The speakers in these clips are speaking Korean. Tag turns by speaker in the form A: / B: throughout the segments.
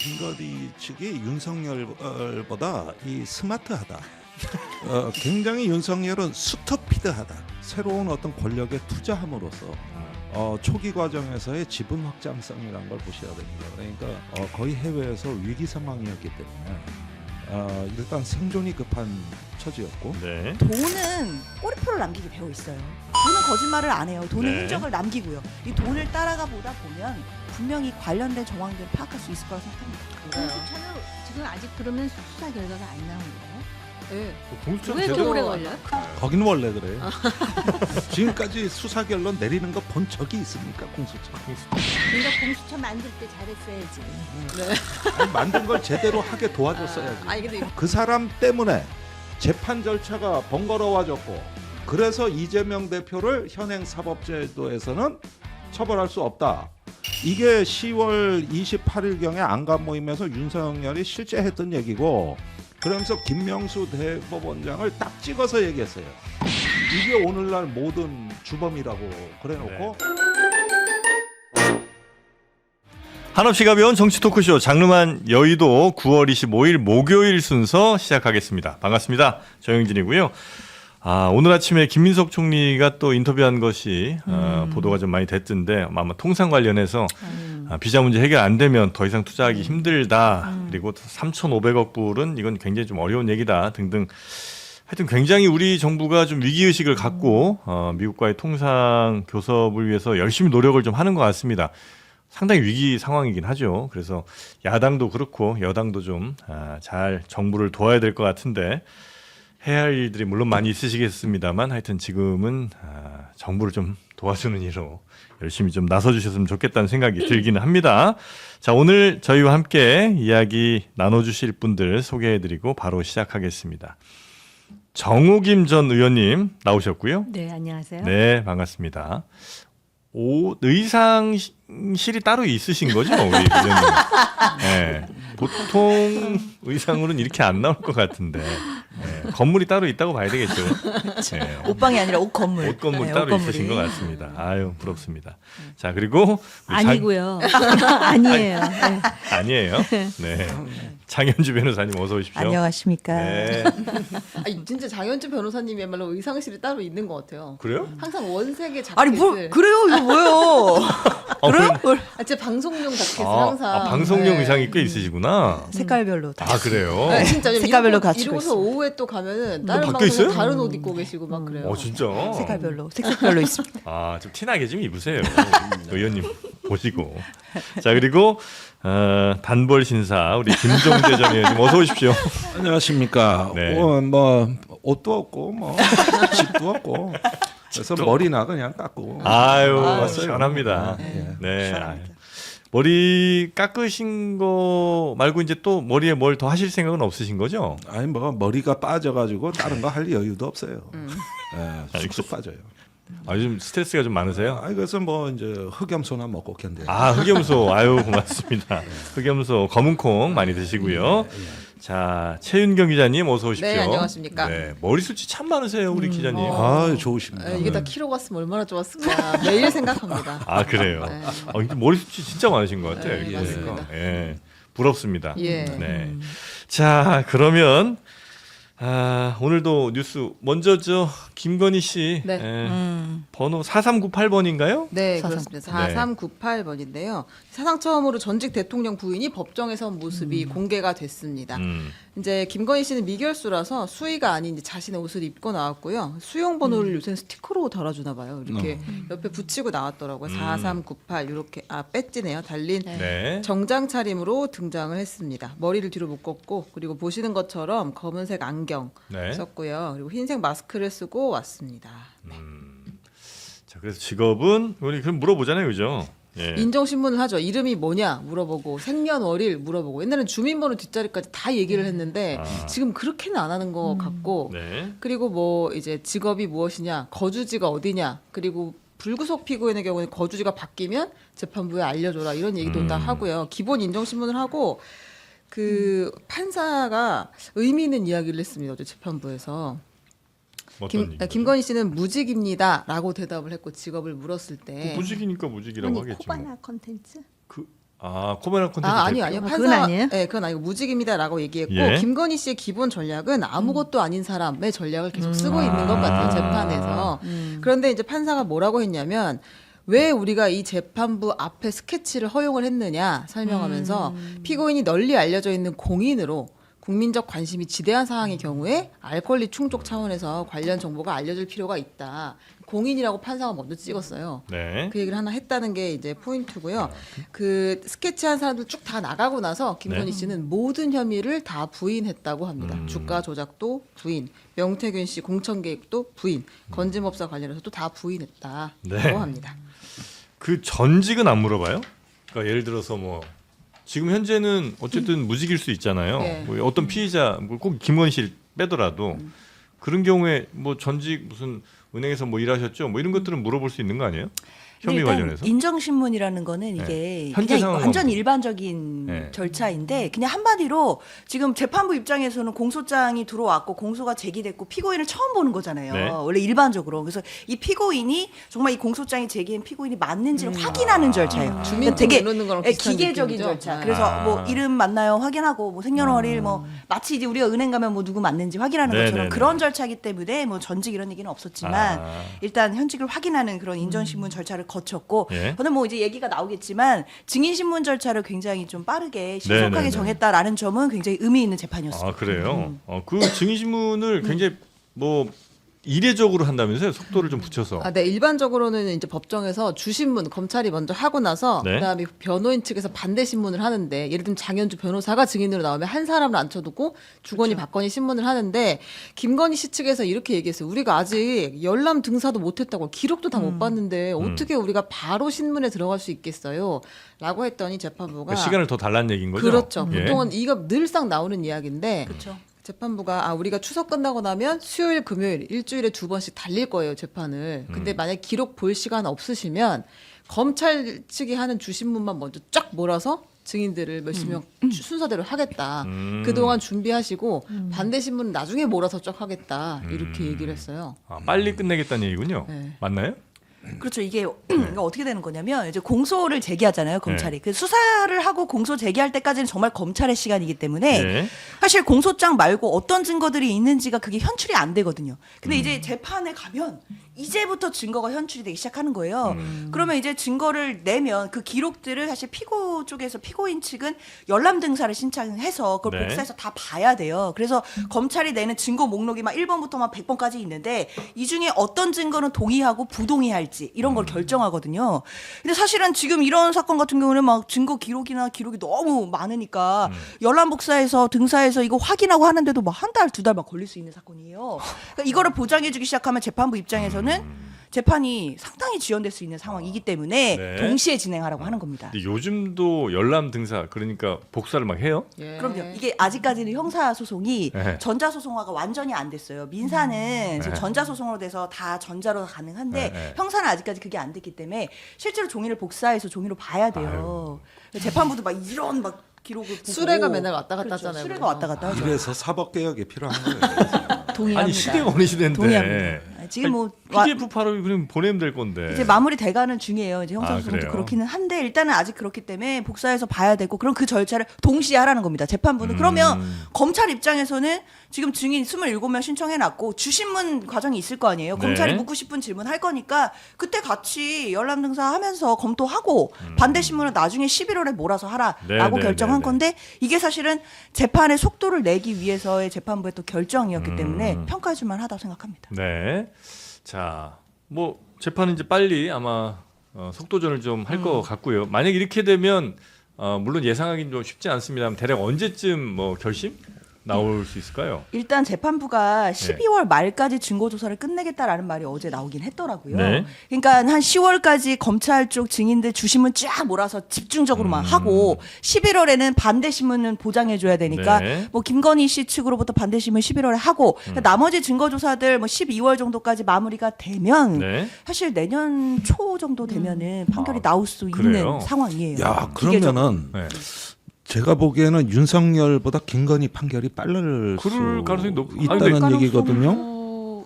A: 김건희 측이 윤석열보다 이 스마트하다. 굉장히 윤석열은 스토피드하다. 새로운 어떤 권력에 투자함으로써 초기 과정에서의 지분 확장성이라는 걸 보셔야 됩니다. 그러니까 거의 해외에서 위기 상황이었기 때문에 일단 생존이 급한 처지였고
B: 네.
C: 돈은 꼬리표를 남기기 배워 있어요. 돈은 거짓말을 안 해요. 돈은
B: 네.
C: 흔적을 남기고요. 이 돈을 따라가 보다 보면 분명히 관련된 정황들을 파악할 수 있을 거라 생각합니다.
D: 공수처는 지금 아직 그러면 수사 결과가 안 나온 거예요? 네.
B: 공수처는
D: 왜
B: 제대로
D: 오래 걸려요?
A: 거긴 원래 그래요. 지금까지 수사 결론 내리는 거 본 적이 있습니까, 공수처?
D: 그러니까 공수처 만들 때 잘했어야지.
A: 아니, 만든 걸 제대로 하게 도와줬어야지.
D: 아니 근데
A: 그 사람 때문에 재판 절차가 번거로워졌고 그래서 이재명 대표를 현행 사법제도에서는 처벌할 수 없다. 이게 10월 28일경에 안간 모임에서 윤석열이 실제 했던 얘기고 그러면서 김명수 대법원장을 딱 찍어서 얘기했어요. 이게 오늘날 모든 주범이라고 그래놓고
B: 한없이 가벼운 정치 토크쇼 장르만 여의도 9월 25일 목요일 순서 시작하겠습니다. 반갑습니다. 정영진이고요. 오늘 아침에 김민석 총리가 또 인터뷰한 것이 보도가 좀 많이 됐던데 아마 통상 관련해서 비자 문제 해결 안 되면 더 이상 투자하기 힘들다. 그리고 3,500억 불은 이건 굉장히 좀 어려운 얘기다 등등. 하여튼 굉장히 우리 정부가 좀 위기의식을 갖고 미국과의 통상 교섭을 위해서 열심히 노력을 좀 하는 것 같습니다. 상당히 위기 상황이긴 하죠. 그래서 야당도 그렇고 여당도 좀 잘 정부를 도와야 될 것 같은데 해야 할 일들이 물론 많이 있으시겠습니다만 하여튼 지금은 정부를 좀 도와주는 일로 열심히 좀 나서주셨으면 좋겠다는 생각이 들기는 합니다. 자, 오늘 저희와 함께 이야기 나눠주실 분들 소개해드리고 바로 시작하겠습니다. 정우김 전 의원님 나오셨고요.
D: 네 안녕하세요.
B: 네, 반갑습니다. 의상실이 따로 있으신 거죠, 우리 의원님? 네, 보통 의상으로는 이렇게 안 나올 것 같은데 건물이 따로 있다고 봐야 되겠죠. 네.
C: 옷방이 아니라 옷 건물.
B: 옷 건물
C: 네,
B: 따로
C: 옷 건물이.
B: 있으신 것 같습니다. 아유, 부럽습니다. 자, 그리고 우리
D: 아니고요. 아니에요. 네.
B: 아니에요. 네. 장현주 변호사님 어서 오십시오.
C: 안녕하십니까.
B: 네.
E: 아니 진짜 장현주 변호사님이야말로 의상실이 따로 있는 것 같아요.
B: 그래요?
E: 항상 원색의 자켓을.
C: 아니 뭐 그래요 이거 뭐예요? 그래요? 뭘
E: 진짜 방송용 자켓을 항상.
B: 방송용
E: 네.
B: 의상이 꽤 있으시구나.
C: 색깔별로 다.
B: 그래요?
E: 네, 진짜
C: 색깔별로 갖추고
E: 이러고서
C: 있어요.
E: 오후에 또 가면은 다른
B: 바뀌어
E: 방송에
B: 있어요?
E: 다른 옷 입고 계시고 막 그래요.
B: 진짜.
C: 색깔별로 색색별로 있습니다.
B: 좀 티나게 좀 입으세요. 의원님 보시고. 자, 그리고 단벌 신사 우리 김종대 전 의원님 어서 오십시오.
A: 안녕하십니까.
B: 네.
A: 뭐 옷도 없고 뭐 집도 없고 그래서 머리나 그냥 깎고
B: 아유,
A: 왔어요.
B: 시원합니다.
A: 네.
B: 네.
C: 시원합니다.
B: 머리 깎으신 거 말고 이제 또 머리에 뭘 더 하실 생각은 없으신 거죠?
A: 아니 뭐 머리가 빠져가지고 다른 거 할 여유도 없어요. 쑥쑥 빠져요.
B: 요즘 스트레스가 좀 많으세요?
A: 그래서 뭐 이제 흑염소나 먹고 견뎌.
B: 흑염소. 아유, 고맙습니다. 흑염소 검은콩 많이 드시고요. 자, 최윤경 기자님 어서 오십시오.
E: 네, 안녕하십니까.
B: 네, 머리숱이 참 많으세요, 우리 기자님.
A: 좋으십니다.
E: 네, 이게 다 키로 갔으면 얼마나 좋았을까 매일 생각합니다.
B: 그래요.
E: 네.
B: 근데 머리숱이 진짜 많으신 것 같아요.
E: 네,
B: 이렇게
E: 맞습니다.
B: 보니까. 예, 부럽습니다.
E: 예.
B: 네. 자, 그러면 오늘도 뉴스 먼저 김건희 씨
E: 네.
B: 번호 4398번인가요?
E: 네,
C: 사상.
E: 그렇습니다. 4398번인데요. 사상 처음으로 전직 대통령 부인이 법정에 선 모습이 공개가 됐습니다. 이제 김건희 씨는 미결수라서 수의가 아닌 이제 자신의 옷을 입고 나왔고요. 수용 번호를 요새는 스티커로 달아주나 봐요. 이렇게 옆에 붙이고 나왔더라고요. 4398 이렇게 배지네요. 달린
B: 네.
E: 정장 차림으로 등장을 했습니다. 머리를 뒤로 묶었고 그리고 보시는 것처럼 검은색 안경
B: 네.
E: 썼고요. 그리고 흰색 마스크를 쓰고 왔습니다.
B: 자, 그래서 직업은 우리 그럼 물어보잖아요, 그죠? 예.
E: 인정신문을 하죠. 이름이 뭐냐 물어보고 생년월일 물어보고 옛날엔 주민번호 뒷자리까지 다 얘기를 했는데 지금 그렇게는 안 하는 것 같고
B: 네.
E: 그리고 뭐 이제 직업이 무엇이냐 거주지가 어디냐 그리고 불구속 피고인의 경우는 거주지가 바뀌면 재판부에 알려줘라 이런 얘기도 다 하고요. 기본 인정신문을 하고 그 판사가 의미 있는 이야기를 했습니다. 어제 재판부에서. 김건희 씨는 무직입니다라고 대답을 했고 직업을 물었을 때
B: 무직이니까 무직이라고 하겠죠. 뭐.
D: 코바나 컨텐츠?
B: 코바나 콘텐츠
E: 아니요.
B: 대표.
D: 그건 아니에요?
E: 네, 그건 아니고 무직입니다라고 얘기했고
B: 예.
E: 김건희 씨의 기본 전략은 아무것도 아닌 사람의 전략을 계속 쓰고 있는 것 같아요 재판에서. 그런데 이제 판사가 뭐라고 했냐면 왜 우리가 이 재판부 앞에 스케치를 허용을 했느냐 설명하면서 피고인이 널리 알려져 있는 공인으로 국민적 관심이 지대한 사항의 경우에 알 권리 충족 차원에서 관련 정보가 알려질 필요가 있다. 공인이라고 판사가 먼저 찍었어요.
B: 네.
E: 그 얘기를 하나 했다는 게 이제 포인트고요. 그 스케치한 사람들 쭉 다 나가고 나서 김건희
B: 네.
E: 씨는 모든 혐의를 다 부인했다고 합니다. 주가 조작도 부인, 명태균 씨 공천 개입도 부인, 건진법사 관련해서도 다 부인했다고
B: 네.
E: 합니다.
B: 그 전직은 안 물어봐요? 그러니까 예를 들어서 뭐 지금 현재는 어쨌든 무직일 수 있잖아요.
E: 네.
B: 뭐 어떤 피의자 뭐꼭 김건희 씨를 빼더라도 그런 경우에 뭐 전직 무슨 은행에서 뭐 일하셨죠? 뭐 이런 것들은 물어볼 수 있는 거 아니에요? 혐의
F: 일단
B: 관련해서?
F: 인정신문이라는 거는
B: 네.
F: 이게
B: 현재
F: 그냥
B: 상황만
F: 완전
B: 보고.
F: 일반적인
B: 네.
F: 절차인데 그냥 한마디로 지금 재판부 입장에서는 공소장이 들어왔고 공소가 제기됐고 피고인을 처음 보는 거잖아요.
B: 네.
F: 원래 일반적으로. 그래서 이 피고인이 정말 이 공소장이 제기한 피고인이 맞는지를 확인하는 절차예요.
E: 주민등록
F: 되게
E: 이러는 거랑
F: 예,
E: 비슷한
F: 기계적인
E: 느낌이죠?
F: 절차.
E: 아.
F: 그래서 뭐 이름 맞나요? 확인하고 뭐 생년월일 뭐 마치 이제 우리가 은행 가면 뭐 누구 맞는지 확인하는
B: 네,
F: 것처럼
B: 네, 네.
F: 그런 절차이기 때문에 뭐 전직 이런 얘기는 없었지만
B: 아.
F: 일단 현직을 확인하는 그런 인정신문 절차를 거쳤고
B: 예.
F: 저는 뭐 이제 얘기가 나오겠지만 증인신문 절차를 굉장히 좀 빠르게 신속하게
B: 네네네.
F: 정했다라는 점은 굉장히 의미 있는 재판이었습니다.
B: 아 그래요? 그 증인신문을 굉장히 뭐 이례적으로 한다면서요? 속도를 좀 붙여서.
E: 네, 일반적으로는 이제 법정에서 주신문 검찰이 먼저 하고 나서
B: 네.
E: 그다음에 변호인 측에서 반대 신문을 하는데 예를 들면 장현주 변호사가 증인으로 나오면 한 사람을 앉혀두고 주건이 박건희 신문을 하는데 김건희 씨 측에서 이렇게 얘기했어요. 우리가 아직 열람 등사도 못했다고 기록도 다 못 봤는데 어떻게 우리가 바로 신문에 들어갈 수 있겠어요? 라고 했더니 재판부가
B: 그러니까 시간을 더 달라는 얘기인 거죠?
E: 그렇죠.
B: 예.
E: 보통은 이거 늘상 나오는 이야기인데
F: 그렇죠.
E: 재판부가 우리가 추석 끝나고 나면 수요일 금요일 일주일에 2번씩 달릴 거예요 재판을. 근데 만약 기록 볼 시간 없으시면 검찰 측이 하는 주신문만 먼저 쫙 몰아서 증인들을 몇십 명 순서대로 하겠다. 그동안 준비하시고 반대 신문은 나중에 몰아서 쫙 하겠다. 이렇게 얘기를 했어요.
B: 빨리 끝내겠다는 얘기군요.
E: 네.
B: 맞나요?
F: 그렇죠. 이게 그러니까 어떻게 되는 거냐면 이제 공소를 제기하잖아요, 검찰이.
B: 네.
F: 그 수사를 하고 공소 제기할 때까지는 정말 검찰의 시간이기 때문에
B: 네.
F: 사실 공소장 말고 어떤 증거들이 있는지가 그게 현출이 안 되거든요. 근데 이제 재판에 가면 이제부터 증거가 현출이 되기 시작하는 거예요. 그러면 이제 증거를 내면 그 기록들을 사실 피고 쪽에서 피고인 측은 열람 등사를 신청해서 그걸
B: 네.
F: 복사해서 다 봐야 돼요. 그래서 검찰이 내는 증거 목록이 막 1번부터 막 100번까지 있는데 이 중에 어떤 증거는 동의하고 부동의할지 이런 걸 결정하거든요. 근데 사실은 지금 이런 사건 같은 경우는 막 증거 기록이나 기록이 너무 많으니까 열람 복사해서 등사해서 이거 확인하고 하는데도 막 한 달, 두 달 막 걸릴 수 있는 사건이에요. 그러니까 이거를 보장해주기 시작하면 재판부 입장에서는 재판이 상당히 지연될 수 있는 상황이기 때문에
B: 네.
F: 동시에 진행하라고 하는 겁니다.
B: 근데 요즘도 열람 등사 그러니까 복사를 막 해요?
E: 예.
F: 그럼요. 이게 아직까지는 형사 소송이
B: 네.
F: 전자 소송화가 완전히 안 됐어요. 민사는 지금
B: 네.
F: 전자 소송으로 돼서 다 전자로 가능한데
B: 네.
F: 형사는 아직까지 그게 안 됐기 때문에 실제로 종이를 복사해서 종이로 봐야 돼요. 재판부도 막 이런 막 기록을 보고
E: 수레가 맨날 왔다 갔다
F: 그렇죠.
E: 하잖아요.
F: 수레가 왔다 갔다 하죠.
A: 이래서 사법개혁이 필요한 거예요.
F: 동의합니다.
B: 아니 시대가 어느 시대인데.
F: 동의합니다. 지금 뭐 와-
B: PDF 파로 그냥 보내면 될 건데.
F: 이제 마무리 돼가는 중이에요. 이제 형사소송도
B: 그래요?
F: 그렇기는 한데 일단은 아직 그렇기 때문에 복사해서 봐야 되고 그럼 그 절차를 동시에 하라는 겁니다. 재판부는. 그러면 검찰 입장에서는 지금 증인 27명 신청해놨고 주신문 과정이 있을 거 아니에요.
B: 네.
F: 검찰이 묻고 싶은 질문 할 거니까 그때 같이 열람 등사하면서 검토하고 반대 신문은 나중에 11월에 몰아서 하라라고
B: 네, 네,
F: 결정한
B: 네, 네.
F: 건데 이게 사실은 재판의 속도를 내기 위해서의 재판부의 또 결정이었기 때문에 평가해줄 만하다고 생각합니다.
B: 네. 자, 뭐 재판은 이제 빨리 아마 속도전을 좀 할 것 같고요. 만약 이렇게 되면 물론 예상하기는 좀 쉽지 않습니다만 대략 언제쯤 뭐 결심 나올 수 있을까요?
F: 일단 재판부가 12월 말까지 증거 조사를 끝내겠다라는 말이 어제 나오긴 했더라고요.
B: 네.
F: 그러니까 한 10월까지 검찰 쪽 증인들 주신문 쫙 몰아서 집중적으로만 하고 11월에는 반대 신문은 보장해 줘야 되니까
B: 네.
F: 뭐 김건희 씨 측으로부터 반대 신문 11월에 하고 그러니까 나머지 증거 조사들 뭐 12월 정도까지 마무리가 되면
B: 네.
F: 사실 내년 초 정도 되면은 판결이 나올 수
B: 그래요?
F: 있는 상황이에요.
A: 야
F: 기계적으로.
A: 그러면은
B: 네.
A: 제가 보기에는 윤석열보다 김건희 판결이 빠를
B: 그럴
A: 수
B: 가능성이
A: 있다는
B: 근데
A: 얘기거든요.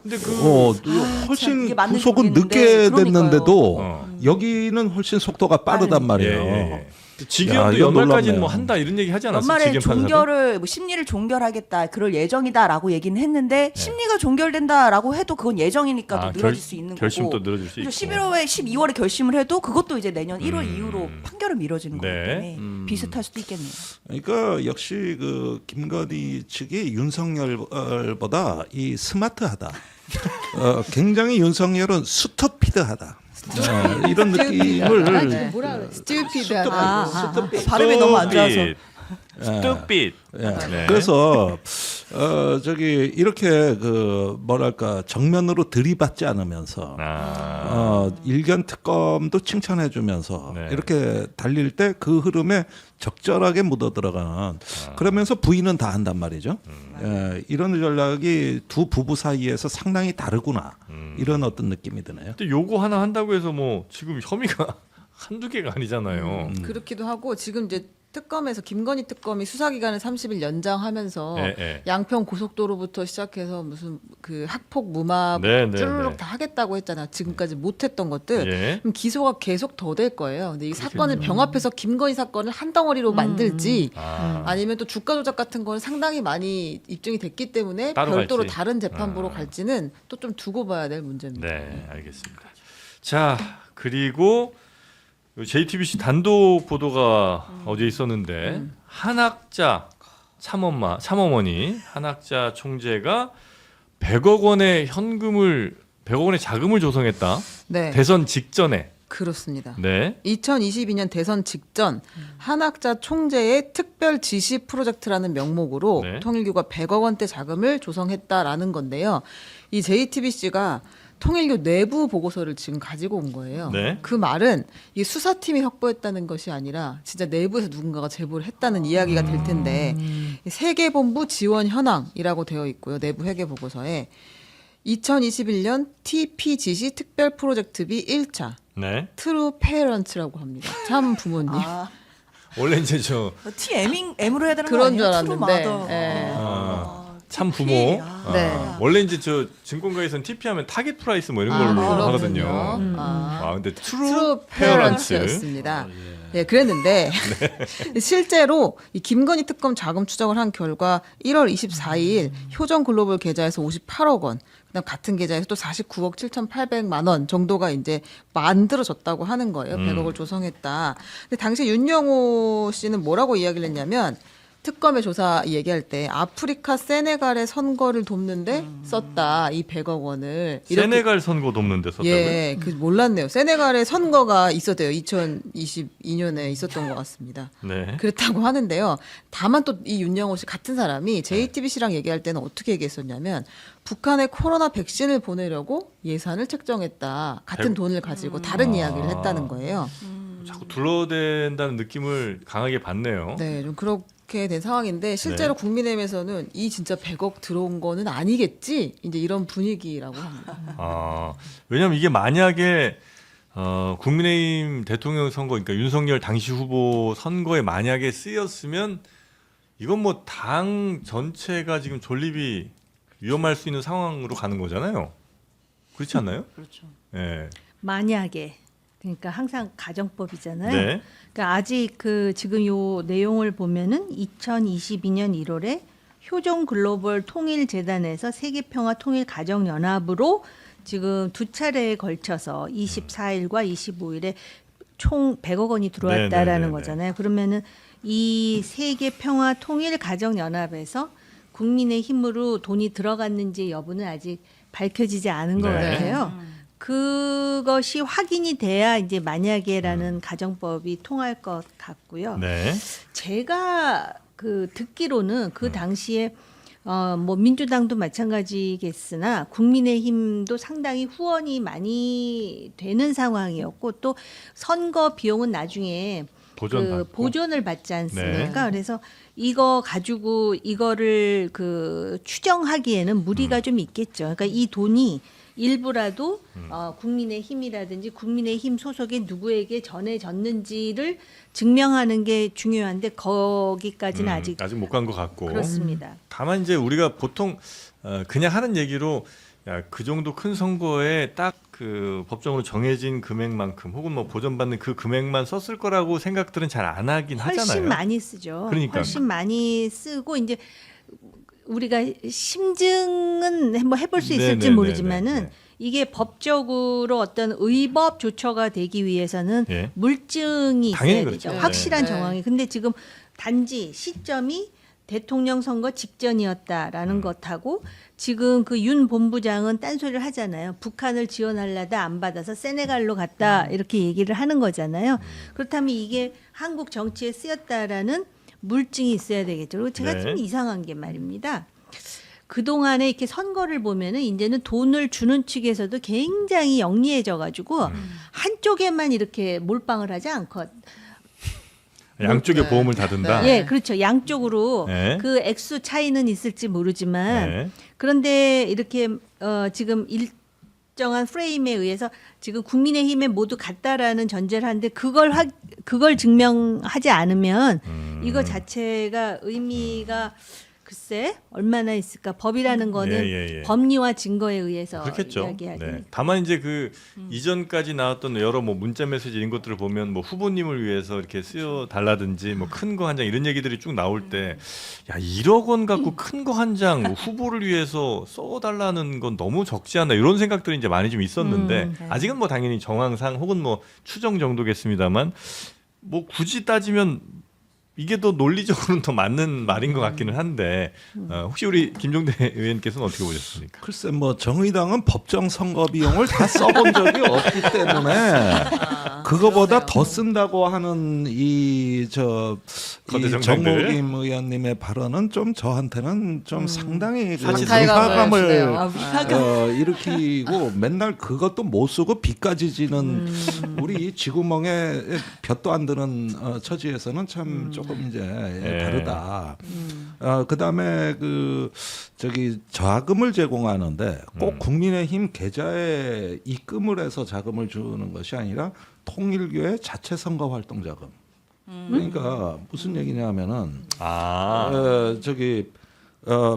B: 근데 그
A: 훨씬
F: 이게 맞는지
A: 구속은
F: 모르겠는데
A: 늦게
F: 그러니까요.
A: 됐는데도 여기는 훨씬 속도가 빠르단
B: 예,
A: 말이에요.
B: 예, 예. 직위원도
A: 이거
B: 연말까지는
A: 놀랍네요.
B: 뭐 한다 이런 얘기 하지 않았어요?
F: 연말에
B: 직위원 판사도?
F: 종결을 뭐 심리를 종결하겠다 그럴 예정이다라고 얘기는 했는데 심리가 종결된다라고 해도 그건 예정이니까 또 늘어질 수 있는
B: 결심
F: 거고.
B: 또 늘어질 수 있고.
F: 그래서 11월에 12월에 결심을 해도 그것도 이제 내년 1월 이후로 판결은 미뤄지는
B: 네.
F: 거기 때문에 비슷할 수도 있겠네요.
A: 그러니까 역시 그 김건희 측이 윤석열보다 이 스마트하다. 굉장히 윤석열은 스토피드하다. 이런 느낌을
D: 뭐라 그래?
E: 스튜피드하다.
F: 발음이 너무 안 좋아서.
B: 스톱빛.
A: 예.
B: 네.
A: 그래서 저기 이렇게 그 뭐랄까 정면으로 들이받지 않으면서 일견 특검도 칭찬해주면서
B: 네.
A: 이렇게 달릴 때 그 흐름에 적절하게 묻어 들어가는 그러면서 부인은 다 한단 말이죠. 예, 이런 전략이 두 부부 사이에서 상당히 다르구나 이런 어떤 느낌이 드네요.
B: 근데 요거 하나 한다고 해서 뭐 지금 혐의가 한두 개가 아니잖아요.
E: 그렇기도 하고 지금 이제 특검에서 김건희 특검이 수사기간을 30일 연장하면서
B: 예, 예.
E: 양평 고속도로부터 시작해서 무슨 그 학폭 무마
B: 네, 네,
E: 쭈르륵
B: 네.
E: 다 하겠다고 했잖아요. 지금까지 못했던 것들.
B: 예.
E: 그럼 기소가 계속 더 될 거예요. 근데 이 사건을 병합해서 김건희 사건을 한 덩어리로 만들지 아니면 또 주가 조작 같은 건 상당히 많이 입증이 됐기 때문에
B: 따로
E: 별도로
B: 갈지.
E: 다른 재판부로 갈지는 또 좀 두고 봐야 될 문제입니다.
B: 네, 알겠습니다. 자, 그리고 JTBC 단독 보도가 어제 있었는데 한학자 참어머니 한학자 총재가 100억 원의 100억 원의 자금을 조성했다.
E: 네,
B: 대선 직전에.
E: 그렇습니다.
B: 네.
E: 2022년 대선 직전 한학자 총재의 특별 지시 프로젝트라는 명목으로
B: 네.
E: 통일교가 100억 원대 자금을 조성했다라는 건데요. 이 JTBC가 통일교 내부 보고서를 지금 가지고 온 거예요.
B: 네.
E: 그 말은 이 수사팀이 확보했다는 것이 아니라 진짜 내부에서 누군가가 제보를 했다는 이야기가 될 텐데 세계본부 지원 현황이라고 되어 있고요. 내부 회계 보고서에 2021년 TPGC 특별 프로젝트비 1차
B: 네.
E: 트루 페어런츠라고 합니다. 참 부모님.
B: 원래 이제 저
F: TM으로 해야 되는 거
E: 그런 줄
F: 아니에요?
E: 알았는데.
F: 트루 마더.
E: 예.
B: 참 부모.
E: 네.
B: 원래 이제 저 증권가에서는 TP 하면 타겟 프라이스 뭐 이런 걸로 하거든요. 근데 트루 페어런츠.
E: 페어런츠였습니다. 네, 그랬는데 실제로 이 김건희 특검 자금 추적을 한 결과 1월 24일 효정 글로벌 계좌에서 58억 원, 그다음 같은 계좌에서 또 49억 7,800만 원 정도가 이제 만들어졌다고 하는 거예요. 100억을 조성했다. 근데 당시 윤영호 씨는 뭐라고 이야기를 했냐면 특검의 조사 얘기할 때 아프리카 세네갈의 선거를 돕는데 썼다 이 100억 원을 이렇게
B: 세네갈 선거 돕는 데 썼다고요?
E: 예, 그 몰랐네요. 세네갈에 선거가 있었대요. 2022년에 있었던 것 같습니다.
B: 네.
E: 그렇다고 하는데요. 다만 또 이 윤영호 씨 같은 사람이 JTBC랑 얘기할 때는 어떻게 얘기했었냐면 북한에 코로나 백신을 보내려고 예산을 책정했다. 같은 돈을 가지고 다른 이야기를 했다는 거예요.
B: 자꾸 둘러댄다는 느낌을 강하게 받네요.
E: 네, 좀 그렇게 된 상황인데 실제로
B: 네.
E: 국민의힘에서는 이 진짜 100억 들어온 거는 아니겠지? 이제 이런 분위기라고 합니다.
B: 왜냐하면 이게 만약에 국민의힘 대통령 선거, 그러니까 윤석열 당시 후보 선거에 만약에 쓰였으면 이건 뭐 당 전체가 지금 존립이 위험할 수 있는 상황으로 가는 거잖아요. 그렇지 않나요?
F: 그렇죠.
B: 네.
D: 만약에 그러니까 항상 가정법이잖아요.
B: 네.
D: 그러니까 아직 그 지금 요 내용을 보면은 2022년 1월에 효정 글로벌 통일재단에서 세계평화 통일가정연합으로 지금 두 차례에 걸쳐서 24일과 25일에 총 100억 원이 들어왔다라는
B: 네네네네.
D: 거잖아요. 그러면은 이 세계평화 통일가정연합에서 국민의 힘으로 돈이 들어갔는지 여부는 아직 밝혀지지 않은 것
B: 네.
D: 같아요. 그것이 확인이 돼야 이제 만약에라는 가정법이 통할 것 같고요.
B: 네.
D: 제가 그 듣기로는 그 당시에 뭐 민주당도 마찬가지겠으나 국민의힘도 상당히 후원이 많이 되는 상황이었고 또 선거 비용은 나중에 보존을 받지 않습니까?
B: 네.
D: 그래서 이거 가지고 이거를 그 추정하기에는 무리가 좀 있겠죠. 그러니까 이 돈이 일부라도 국민의힘이라든지 국민의힘 소속의 누구에게 전해졌는지를 증명하는 게 중요한데 거기까지는 아직
B: 못 간 것 같고.
D: 그렇습니다.
B: 다만 이제 우리가 보통 그냥 하는 얘기로 야, 그 정도 큰 선거에 딱 그 법정으로 정해진 금액만큼 혹은 뭐 보전받는 그 금액만 썼을 거라고 생각들은 잘 안 하긴
D: 훨씬
B: 하잖아요.
D: 많이 쓰죠.
B: 그러니까요.
D: 훨씬 많이 쓰고 이제 우리가 심증은 뭐 해볼 수 있을지
B: 네네네네.
D: 모르지만은 이게 법적으로 어떤 의법 조처가 되기 위해서는
B: 예.
D: 물증이
B: 당연히
D: 있어야
B: 그렇죠.
D: 되죠.
B: 네.
D: 확실한
E: 네.
D: 정황이. 근데 지금 단지 시점이 대통령 선거 직전이었다라는 것하고 지금 그 윤 본부장은 딴소리를 하잖아요. 북한을 지원하려다 안 받아서 세네갈로 갔다 이렇게 얘기를 하는 거잖아요. 그렇다면 이게 한국 정치에 쓰였다라는 물증이 있어야 되겠죠. 그리고 제가
B: 네.
D: 좀 이상한 게 말입니다. 그동안에 이렇게 선거를 보면은 이제는 돈을 주는 측에서도 굉장히 영리해져 가지고 한쪽에만 이렇게 몰빵을 하지 않고
B: 양쪽에
E: 네.
B: 보험을 다든다.
E: 네.
D: 예, 그렇죠. 양쪽으로
B: 네.
D: 그 액수 차이는 있을지 모르지만
B: 네.
D: 그런데 이렇게 지금 일정한 프레임에 의해서 지금 국민의힘에 모두 갔다라는 전제를 하는데 그걸 증명하지 않으면 이거 자체가 의미가 글쎄 얼마나 있을까? 법이라는 거는
B: 예.
D: 법리와 증거에 의해서
B: 그렇겠죠.
D: 이야기하기.
B: 네. 다만 이제 그 이전까지 나왔던 여러 뭐 문자 메시지 이런 것들을 보면 뭐 후보님을 위해서 이렇게 쓰여 달라든지 뭐 큰 거 한 장 이런 얘기들이 쭉 나올 때 야 1억 원 갖고 큰 거 한 장 후보를 위해서 써달라는 건 너무 적지 않나 이런 생각들이 이제 많이 좀 있었는데
D: 네.
B: 아직은 뭐 당연히 정황상 혹은 뭐 추정 정도겠습니다만 뭐 굳이 따지면 이게 더 논리적으로는 더 맞는 말인 것 같기는 한데 혹시 우리 김종대 의원께서는 어떻게 보셨습니까?
A: 글쎄 뭐 정의당은 법정 선거 비용을 다 써본 적이 없기 때문에 그거보다
E: 그러네요.
A: 더 쓴다고 하는 이
B: 거대 정당들.
A: 정모김 의원님의 발언은 좀 저한테는 좀 상당히 그
E: 박탈감을 주네요.
A: 위화감을 일으키고 맨날 그것도 못 쓰고 빚까지 지는 우리 지구멍에 볕도 안 드는 처지에서는 참 조금 이제 다르다. 그다음에 그 저기 자금을 제공하는데 꼭 국민의힘 계좌에 입금을 해서 자금을 주는 것이 아니라 통일교의 자체 선거 활동 자금. 그러니까 무슨 얘기냐면은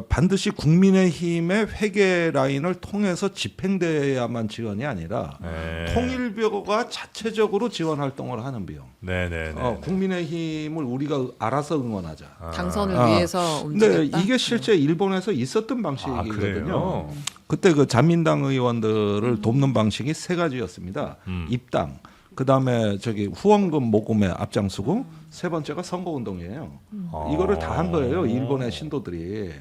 A: 반드시 국민의힘의 회계 라인을 통해서 집행돼야만 지원이 아니라
B: 네.
A: 통일교가 자체적으로 지원 활동을 하는 비용.
B: 네네네.
A: 국민의힘을 우리가 알아서 응원하자.
E: 당선을
A: 아.
E: 위해서
A: 근데
E: 움직였다.
A: 이게 실제 일본에서 있었던 방식이거든요.
B: 그래요?
A: 그때 그 자민당 의원들을 돕는 방식이 세 가지였습니다. 입당, 그 다음에 저기 후원금 모금에 앞장서고 세 번째가 선거운동이에요. 이거를 다 한 거예요. 일본의 신도들이.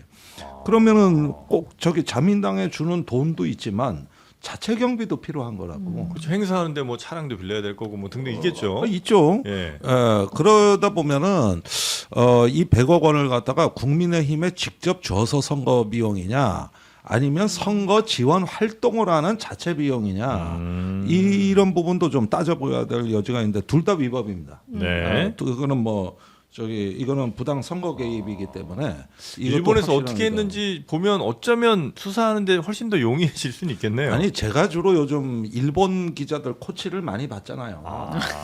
A: 그러면은 꼭 저기 자민당에 주는 돈도 있지만 자체 경비도 필요한 거라고.
B: 그렇죠. 행사하는데 뭐 차량도 빌려야 될 거고 뭐 등등 있겠죠.
A: 있죠.
B: 예.
A: 그러다 보면은 이 100억 원을 갖다가 국민의힘에 직접 줘서 선거 비용이냐 아니면 선거 지원 활동을 하는 자체 비용이냐 이런 부분도 좀 따져봐야 될 여지가 있는데 둘 다 위법입니다.
B: 네.
A: 그거는 뭐 이거는 부당 선거 개입이기 때문에 이것도
B: 일본에서
A: 확실한
B: 어떻게
A: 거다.
B: 했는지 보면 어쩌면 수사하는데 훨씬 더 용이해질 수는 있겠네요.
A: 아니 제가 주로 요즘 일본 기자들 코치를 많이 받잖아요.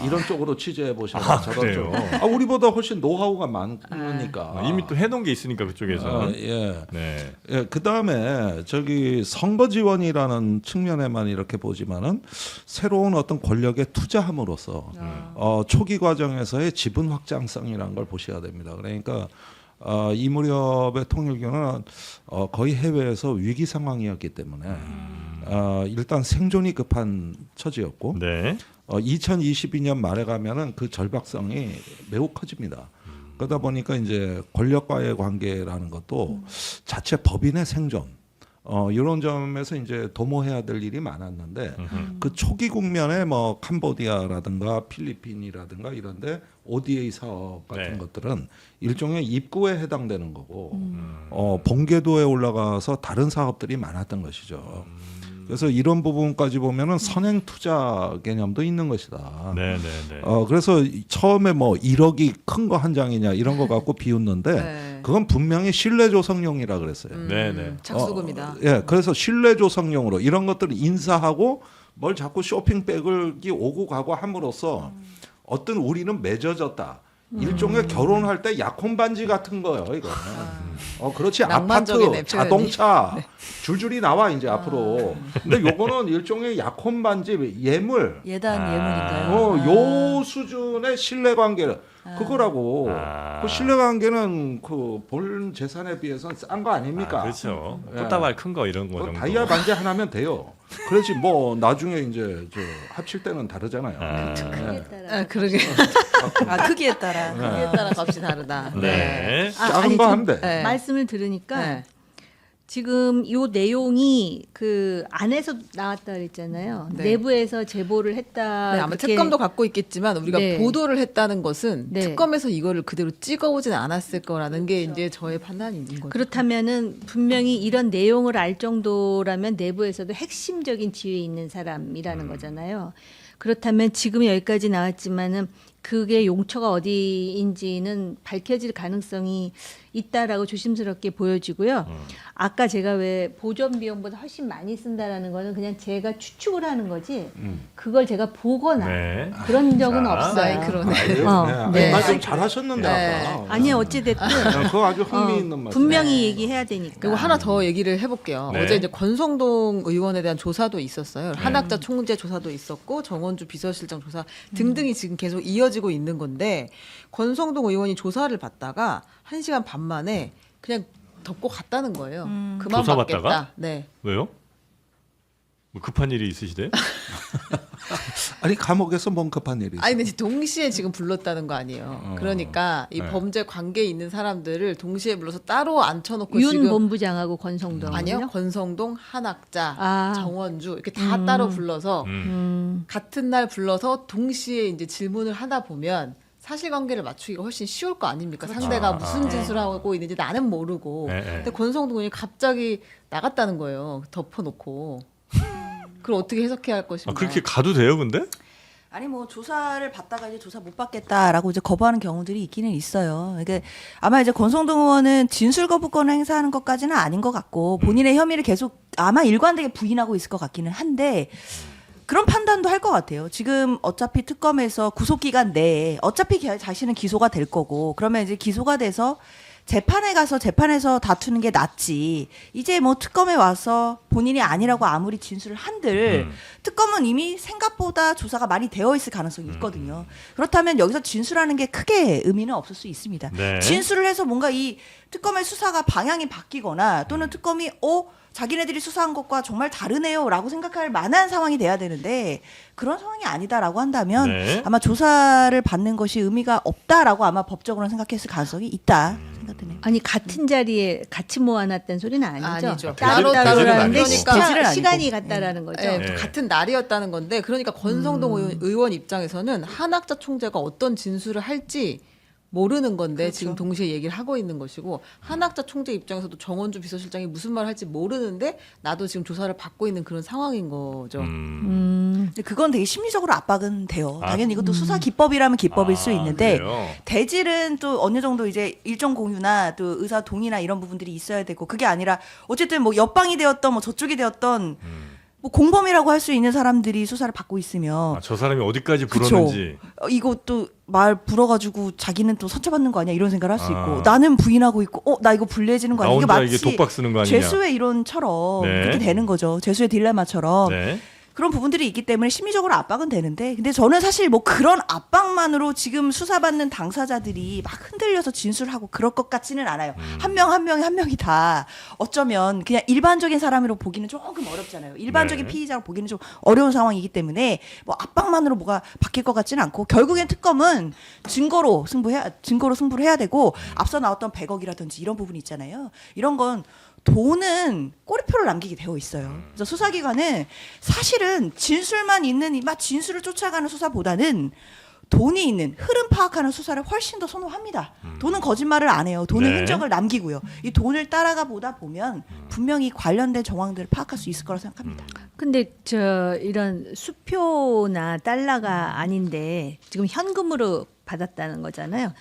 A: 이런 쪽으로 취재해 보시면 저런
B: 그래요?
A: 쪽. 우리보다 훨씬 노하우가 많으니까.
B: 이미 또 해놓은 게 있으니까 그쪽에서.
A: 예.
B: 네.
A: 예, 그다음에 저기 선거 지원이라는 측면에만 이렇게 보지만은 새로운 어떤 권력에 투자함으로써 초기 과정에서의 지분 확장성이라는 걸 보셔야 됩니다. 그러니까 이 무렵의 통일교는 거의 해외에서 위기 상황이었기 때문에 일단 생존이 급한 처지였고
B: 네.
A: 2022년 말에 가면은 그 절박성이 매우 커집니다. 그러다 보니까 이제 권력과의 관계라는 것도 자체 법인의 생존 이런 점에서 이제 도모해야 될 일이 많았는데 그 초기 국면에 뭐 캄보디아라든가 필리핀이라든가 이런데 ODA 사업 같은
B: 네.
A: 것들은 일종의 입구에 해당되는 거고 본궤도에 올라가서 다른 사업들이 많았던 것이죠. 그래서 이런 부분까지 보면은 선행 투자 개념도 있는 것이다.
B: 네네네.
A: 그래서 처음에 뭐 1억이 큰 거 한 장이냐 이런 거 갖고 비웃는데
E: 네.
A: 그건 분명히 신뢰 조성용이라 그랬어요.
B: 네네.
E: 착수금이다.
A: 예, 그래서 신뢰 조성용으로 이런 것들을 인사하고 뭘 자꾸 쇼핑백을 오고 가고 함으로써 어떤 우리는 맺어졌다. 일종의 결혼할 때 약혼 반지 같은 거예요, 이거는. 그렇지. 아파트,
E: 낭만적이네, 표현이.
A: 자동차 줄줄이 나와 이제 앞으로. 근데 요거는 일종의 약혼 반지 예물.
F: 예단
B: 아.
F: 예문인가요?
A: 요 수준의 신뢰관계를 그거라고.
B: 아.
A: 그 신뢰관계는 그 본 재산에 비해서는 싼 거 아닙니까?
B: 그렇죠.
A: 예.
B: 꽃다발 큰 거 이런 거
A: 뭐
B: 정도.
A: 다이아 반지 하나면 돼요. 그렇지 뭐 나중에 이제 저 합칠 때는 다르잖아요.
B: 아.
D: 크기에 따라.
E: 그러게.
F: 크기에 따라.
E: 크기에 따라 값이 다르다.
B: 네.
A: 작은 거 하면 돼.
E: 네.
D: 말씀을 들으니까
E: 네.
D: 지금 요 내용이 그 안에서 나왔다 그랬잖아요.
E: 네.
D: 내부에서 제보를 했다.
E: 네, 아마
D: 그렇게
E: 특검도 갖고 있겠지만 우리가
D: 네.
E: 보도를 했다는 것은
D: 네.
E: 특검에서 이거를 그대로 찍어오진 않았을 거라는 게 이제 저의 판단인 거죠.
D: 그렇다면은 분명히 이런 내용을 알 정도라면 내부에서도 핵심적인 지위에 있는 사람이라는 거잖아요. 그렇다면 지금 여기까지 나왔지만은 그게 용처가 어디인지는 밝혀질 가능성이 있다라고 조심스럽게 보여지고요. 아까 제가 왜 보존 비용보다 훨씬 많이 쓴다라는 거는 그냥 제가 추측을 하는 거지. 그걸 제가 보거나
B: 네.
D: 그런 적은
B: 자.
D: 없어요.
E: 아이, 그러네.
D: 네.
A: 말씀 잘하셨는데
E: 네.
A: 아까.
D: 아니요, 어찌됐든
A: 그거 아주 흥미있는 말씀.
D: 분명히 얘기해야 되니까.
E: 그리고 하나 더 얘기를 해볼게요.
B: 네.
E: 어제 이제 권성동 의원에 대한 조사도 있었어요. 한학자 총재 조사도 있었고 정원주 비서실장 조사 등등이 지금 계속 이어지고 있는 건데 권성동 의원이 조사를 받다가 1시간 반 만에 그냥 덮고 갔다는 거예요. 그만
B: 조사
E: 받겠다.
B: 받다가?
E: 네.
B: 왜요? 뭐 급한 일이 있으시대요?
A: 아니 감옥에서 뭔 급한 일이 있어.
E: 아니 근데 동시에 지금 불렀다는 거 아니에요. 그러니까 이
B: 네.
E: 범죄 관계에 있는 사람들을 동시에 불러서 따로 앉혀놓고
D: 윤
E: 지금
D: 본부장하고 권성동
E: 아니요 권성동, 한학자,
D: 아.
E: 정원주 이렇게 다 따로 불러서
B: 음.
E: 같은 날 불러서 동시에 이제 질문을 하다 보면 사실관계를 맞추기가 훨씬 쉬울 거 아닙니까? 상대가 무슨 짓을 하고 있는지 나는 모르고.
B: 네, 네.
E: 근데 권성동 의원이 갑자기 나갔다는 거예요. 덮어놓고. 그걸 어떻게 해석해야 할 것인가?
B: 그렇게 가도 돼요, 근데?
F: 아니 뭐 조사를 받다가 이제 조사 못 받겠다라고 이제 거부하는 경우들이 있기는 있어요. 이게 아마 이제 권성동 의원은 진술 거부권을 행사하는 것까지는 아닌 것 같고 본인의 혐의를 계속 아마 일관되게 부인하고 있을 것 같기는 한데 그런 판단도 할 것 같아요. 지금 어차피 특검에서 구속 기간 내에 어차피 자신은 기소가 될 거고 그러면 이제 기소가 돼서 재판에 가서 재판에서 다투는 게 낫지. 이제 뭐 특검에 와서 본인이 아니라고 아무리 진술을 한들 특검은 이미 생각보다 조사가 많이 되어 있을 가능성이 있거든요. 그렇다면 여기서 진술하는 게 크게 의미는 없을 수 있습니다.
B: 네.
F: 진술을 해서 뭔가 이 특검의 수사가 방향이 바뀌거나 또는 특검이 자기네들이 수사한 것과 정말 다르네요라고 생각할 만한 상황이 돼야 되는데 그런 상황이 아니다라고 한다면
B: 네.
F: 아마 조사를 받는 것이 의미가 없다라고 아마 법적으로는 생각했을 가능성이 있다 생각드네요.
D: 아니 같은 자리에 같이 모아놨다는 소리는 아니죠.
E: 아니죠.
F: 따로
D: 따로라는데
B: 아니고.
F: 대지는 아니고.
D: 시간이 같다라는 거죠.
E: 네,
B: 네.
E: 같은 날이었다는 건데 그러니까 권성동 의원 입장에서는 한학자 총재가 어떤 진술을 할지 모르는 건데
F: 그렇죠.
E: 지금 동시에 얘기를 하고 있는 것이고 한학자 총재 입장에서도 정원주 비서실장이 무슨 말을 할지 모르는데 나도 지금 조사를 받고 있는 그런 상황인 거죠.
F: 근데 그건 되게 심리적으로 압박은 돼요.
B: 아,
F: 당연히 이것도 수사 기법이라면 기법일 수 있는데
B: 그래요?
F: 대질은 또 어느 정도 이제 일정 공유나 또 의사 동의나 이런 부분들이 있어야 되고 그게 아니라 어쨌든 뭐 옆방이 되었던 뭐 저쪽이 되었던 뭐 공범이라고 할 수 있는 사람들이 수사를 받고 있으면
B: 저 사람이 어디까지
F: 그쵸.
B: 불었는지.
F: 이거 또 말 불어가지고 자기는 또 선처받는 거 아니야 이런 생각을 할 수
B: 아.
F: 있고 나는 부인하고 있고 나 이거 불리해지는 거
B: 나
F: 아니야 이게
B: 혼자
F: 마치
B: 이게 독박 쓰는 거 아니냐.
F: 죄수의 이론처럼
B: 네.
F: 그렇게 되는 거죠. 죄수의 딜레마처럼
B: 네.
F: 그런 부분들이 있기 때문에 심리적으로 압박은 되는데 근데 저는 사실 뭐 그런 압박만으로 지금 수사받는 당사자들이 막 흔들려서 진술하고 그럴 것 같지는 않아요. 한 명 한 명이 다 어쩌면 그냥 일반적인 사람으로 보기는 조금 어렵잖아요. 일반적인
B: 네.
F: 피의자로 보기는 좀 어려운 상황이기 때문에 뭐 압박만으로 뭐가 바뀔 것 같지는 않고 결국엔 특검은 증거로 승부를 해야 되고 앞서 나왔던 100억이라든지 이런 부분이 있잖아요. 이런 건 돈은 꼬리표를 남기게 되어 있어요. 그래서 수사기관은 사실은 진술만 있는 막 진술을 쫓아가는 수사보다는 돈이 있는 흐름 파악하는 수사를 훨씬 더 선호합니다. 돈은 거짓말을 안 해요. 돈은
B: 네.
F: 흔적을 남기고요. 이 돈을 따라가 보다 보면 분명히 관련된 정황들을 파악할 수 있을 거라고 생각합니다.
D: 근데 이런 수표나 달러가 아닌데 지금 현금으로 받았다는 거잖아요.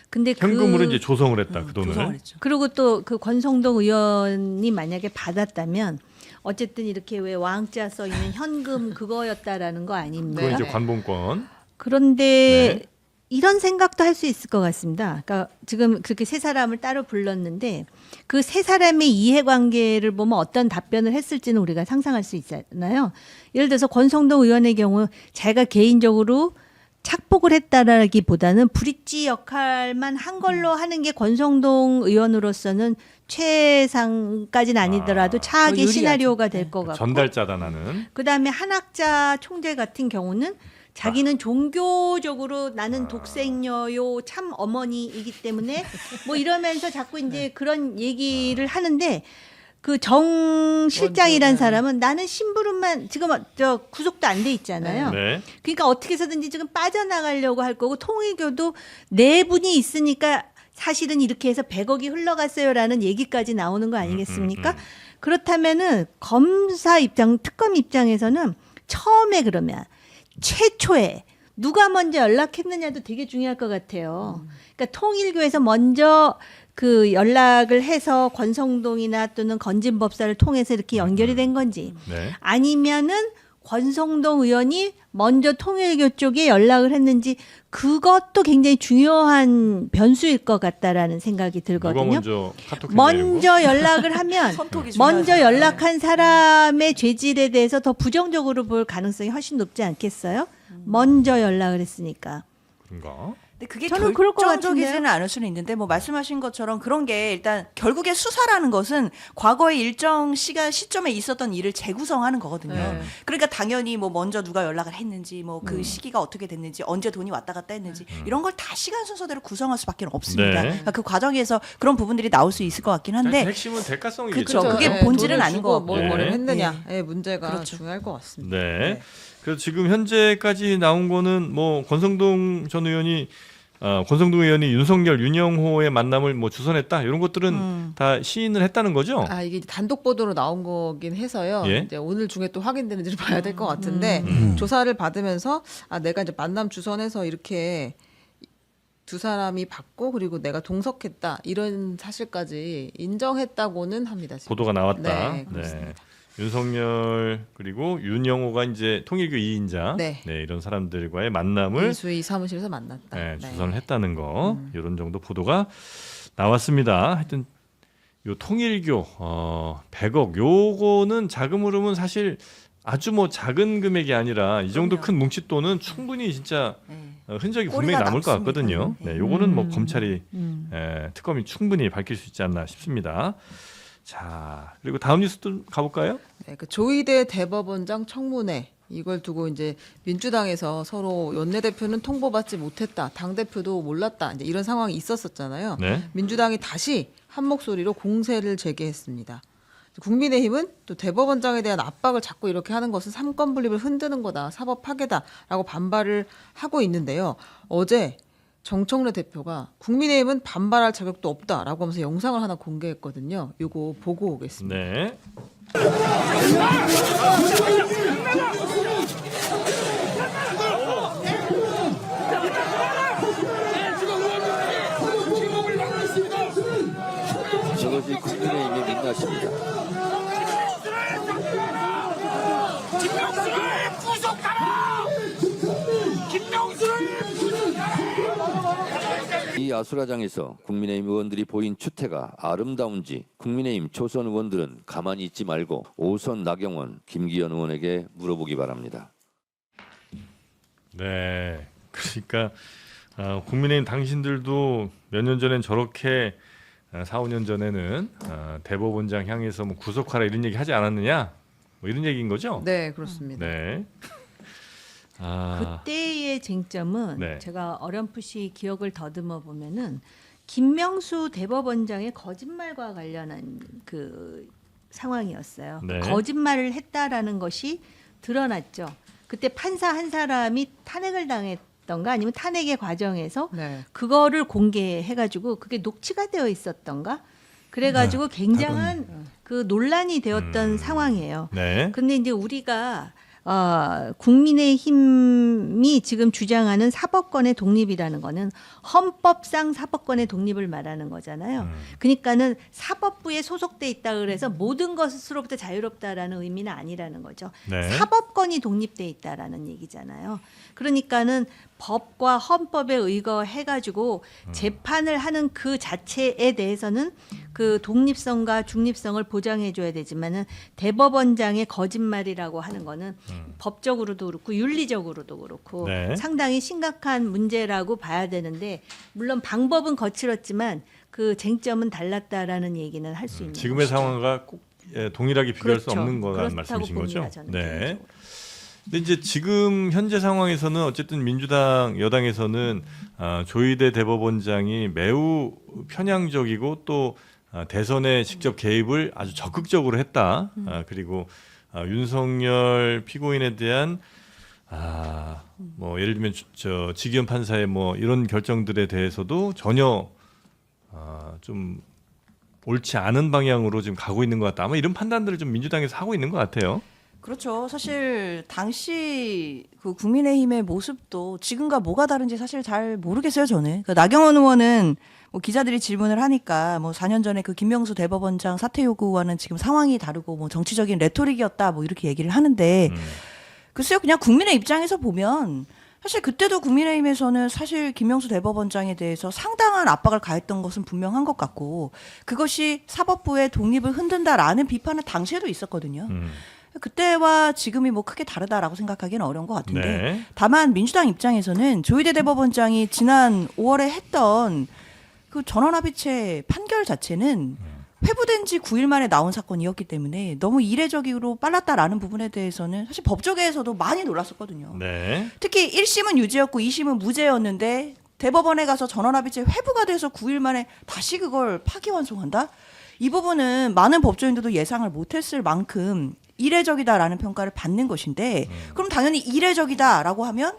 D: 근데
B: 현금으로 이제 조성을 했다 그 돈을.
F: 조성을 했죠.
D: 그리고 또 그 권성동 의원이 만약에 받았다면 어쨌든 이렇게 왜 왕자 써 있는 현금 그거였다라는 거 아닙니까?
B: 그건 이제
E: 네.
B: 관본권.
D: 그런데
B: 네.
D: 이런 생각도 할 수 있을 것 같습니다. 그러니까 지금 그렇게 세 사람을 따로 불렀는데 그 세 사람의 이해관계를 보면 어떤 답변을 했을지는 우리가 상상할 수 있잖아요. 예를 들어서 권성동 의원의 경우 자기가 개인적으로 착복을 했다라기보다는 브릿지 역할만 한 걸로 하는 게 권성동 의원으로서는 최상까지는 아니더라도 차악의
F: 유리하죠.
D: 시나리오가 될 것 같고
B: 전달자다 나는.
D: 그다음에 한학자 총재 같은 경우는 자기는 종교적으로 나는 독생녀요 참 어머니이기 때문에 뭐 이러면서 자꾸 이제 그런 얘기를 하는데 그 정 실장이란 사람은 나는 심부름만 지금 저 구속도 안 돼 있잖아요.
B: 네.
D: 그러니까 어떻게 해서든지 지금 빠져나가려고 할 거고 통일교도 네 분이 있으니까 사실은 이렇게 해서 100억이 흘러갔어요라는 얘기까지 나오는 거 아니겠습니까? 그렇다면은 검사 입장, 특검 입장에서는 처음에 그러면 최초에 누가 먼저 연락했느냐도 되게 중요할 것 같아요. 그러니까 통일교에서 먼저 그 연락을 해서 권성동이나 또는 건진법사를 통해서 이렇게 연결이 된 건지
B: 네.
D: 아니면은 권성동 의원이 먼저 통일교 쪽에 연락을 했는지 그것도 굉장히 중요한 변수일 것 같다라는 생각이
B: 누가
D: 들거든요.
B: 먼저 카톡했냐
D: 먼저 연락을 하면
F: 선톡이
D: 먼저
F: 중요하잖아요.
D: 연락한 사람의 죄질에 대해서 더 부정적으로 볼 가능성이 훨씬 높지 않겠어요? 먼저 연락을 했으니까.
B: 그런가?
F: 근데 그게
D: 저는 그럴 것
F: 결정적이지는 않을 수는 있는데 뭐 말씀하신 것처럼 그런 게 일단 결국에 수사라는 것은 과거의 일정 시점에 있었던 일을 재구성하는 거거든요.
E: 네.
F: 그러니까 당연히 뭐 먼저 누가 연락을 했는지 뭐 그 시기가 어떻게 됐는지 언제 돈이 왔다 갔다 했는지 이런 걸 다 시간 순서대로 구성할 수밖에 없습니다.
B: 네.
F: 그러니까 그 과정에서 그런 부분들이 나올 수 있을 것 같긴
B: 사실
F: 한데
B: 핵심은 대가성이겠죠.
F: 그쵸. 그게 본질은
E: 돈을
F: 아닌
E: 주고
F: 것 같고.
E: 뭘
B: 네.
E: 했느냐의 문제가
F: 그렇죠.
E: 중요할 것 같습니다.
B: 네. 그래서 지금 현재까지 나온 거는 뭐 권성동 전 의원이 권성동 의원이 윤석열, 윤영호의 만남을 뭐 주선했다 이런 것들은 다 시인을 했다는 거죠.
E: 아 이게 단독 보도로 나온 거긴 해서요.
B: 예?
E: 이제 오늘 중에 또 확인되는지를 봐야 될 것 같은데 조사를 받으면서 아 내가 이제 만남 주선해서 이렇게 두 사람이 받고 그리고 내가 동석했다 이런 사실까지 인정했다고는 합니다. 지금.
B: 보도가 나왔다.
E: 네, 그렇습니다.
B: 윤석열 그리고 윤영호가 이제 통일교 2인자
E: 네.
B: 이런 사람들과의 만남을
E: 이수희 사무실에서 만났다.
B: 네,
E: 네.
B: 주선을 했다는 거 이런 정도 보도가 나왔습니다. 하여튼 요 통일교 100억 요거는 자금 흐름은 사실 아주 뭐 작은 금액이 아니라 이 정도
F: 그럼요.
B: 큰 뭉칫돈은 충분히 진짜
F: 네.
B: 흔적이
F: 꼬리가
B: 분명히 남을 것
F: 남습니다.
B: 같거든요.
F: 네.
B: 네, 요거는 뭐 검찰이 특검이 충분히 밝힐 수 있지 않나 싶습니다. 자, 그리고 다음 뉴스도 가볼까요?
E: 네, 그 조희대 대법원장 청문회 이걸 두고 이제 민주당에서 서로 원내대표는 통보받지 못했다, 당 대표도 몰랐다, 이제 이런 상황이 있었었잖아요.
B: 네.
E: 민주당이 다시 한 목소리로 공세를 제기했습니다. 국민의힘은 또 대법원장에 대한 압박을 자꾸 이렇게 하는 것은 삼권 분립을 흔드는 거다, 사법 파괴다라고 반발을 하고 있는데요. 어제 정청래 대표가 국민의힘은 반발할 자격도 없다라고 하면서 영상을 하나 공개했거든요. 이거 보고 오겠습니다.
B: 네.
G: 저것이 국민의힘의 민낯입니다.
H: 김명수를 구속하라! 김명수를 구속하라!
G: 이 아수라장에서 국민의힘 의원들이 보인 추태가 아름다운지 국민의힘 초선 의원들은 가만히 있지 말고 오선 나경원, 김기현 의원에게 물어보기 바랍니다.
B: 네. 그러니까 국민의힘 당신들도 몇 년 전엔 저렇게 4, 5년 전에는 대법원장 향해서 뭐 구속하라 이런 얘기 하지 않았느냐? 뭐 이런 얘기인 거죠?
E: 네, 그렇습니다.
B: 네.
D: 그때의 쟁점은
B: 네.
D: 제가 어렴풋이 기억을 더듬어 보면은 김명수 대법원장의 거짓말과 관련한 그 상황이었어요.
B: 네.
D: 거짓말을 했다라는 것이 드러났죠. 그때 판사 한 사람이 탄핵을 당했던가 아니면 탄핵의 과정에서
E: 네.
D: 그거를 공개해가지고 그게 녹취가 되어 있었던가 그래가지고 굉장한 그 논란이 되었던 상황이에요.
B: 네.
D: 근데 이제 우리가 국민의힘이 지금 주장하는 사법권의 독립이라는 거는 헌법상 사법권의 독립을 말하는 거잖아요. 그러니까는 사법부에 소속돼 있다 그래서 모든 것으로부터 자유롭다라는 의미는 아니라는 거죠.
B: 네.
D: 사법권이 독립돼 있다라는 얘기잖아요. 그러니까는 법과 헌법에 의거해가지고 재판을 하는 그 자체에 대해서는 그 독립성과 중립성을 보장해줘야 되지만은 대법원장의 거짓말이라고 하는 거는 법적으로도 그렇고 윤리적으로도 그렇고
B: 네.
D: 상당히 심각한 문제라고 봐야 되는데 물론 방법은 거칠었지만 그 쟁점은 달랐다라는 얘기는 할 수 있는
B: 지금의
D: 것이죠.
B: 상황과 꼭 동일하게 비교할 수
D: 그렇죠.
B: 없는 거라는
D: 그렇다고
B: 말씀이신
D: 봅니다,
B: 거죠?
D: 저는
B: 네.
D: 개인적으로.
B: 근데 이제 지금 현재 상황에서는 어쨌든 민주당 여당에서는 조희대 대법원장이 매우 편향적이고 또 대선에 직접 개입을 아주 적극적으로 했다. 그리고 윤석열 피고인에 대한 뭐 예를 들면 저 지기현 판사의 뭐 이런 결정들에 대해서도 전혀 좀 옳지 않은 방향으로 지금 가고 있는 것 같다. 아마 이런 판단들을 좀 민주당에서 하고 있는 것 같아요.
F: 그렇죠. 사실 당시 그 국민의힘의 모습도 지금과 뭐가 다른지 사실 잘 모르겠어요, 저는. 그러니까 나경원 의원은 뭐 기자들이 질문을 하니까 뭐 4년 전에 그 김명수 대법원장 사퇴 요구와는 지금 상황이 다르고 뭐 정치적인 레토릭이었다 뭐 이렇게 얘기를 하는데 글쎄요, 그냥 국민의 입장에서 보면 사실 그때도 국민의힘에서는 사실 김명수 대법원장에 대해서 상당한 압박을 가했던 것은 분명한 것 같고 그것이 사법부의 독립을 흔든다라는 비판은 당시에도 있었거든요. 그때와 지금이 뭐 크게 다르다라고 생각하기는 어려운 것 같은데
B: 네.
F: 다만 민주당 입장에서는 조희대 대법원장이 지난 5월에 했던 그 전원합의체 판결 자체는 회부된 지 9일 만에 나온 사건이었기 때문에 너무 이례적으로 빨랐다라는 부분에 대해서는 사실 법조계에서도 많이 놀랐었거든요.
B: 네.
F: 특히 1심은 유죄였고 2심은 무죄였는데 대법원에 가서 전원합의체 회부가 돼서 9일 만에 다시 그걸 파기환송한다? 이 부분은 많은 법조인들도 예상을 못했을 만큼 이례적이다라는 평가를 받는 것인데 그럼 당연히 이례적이다라고 하면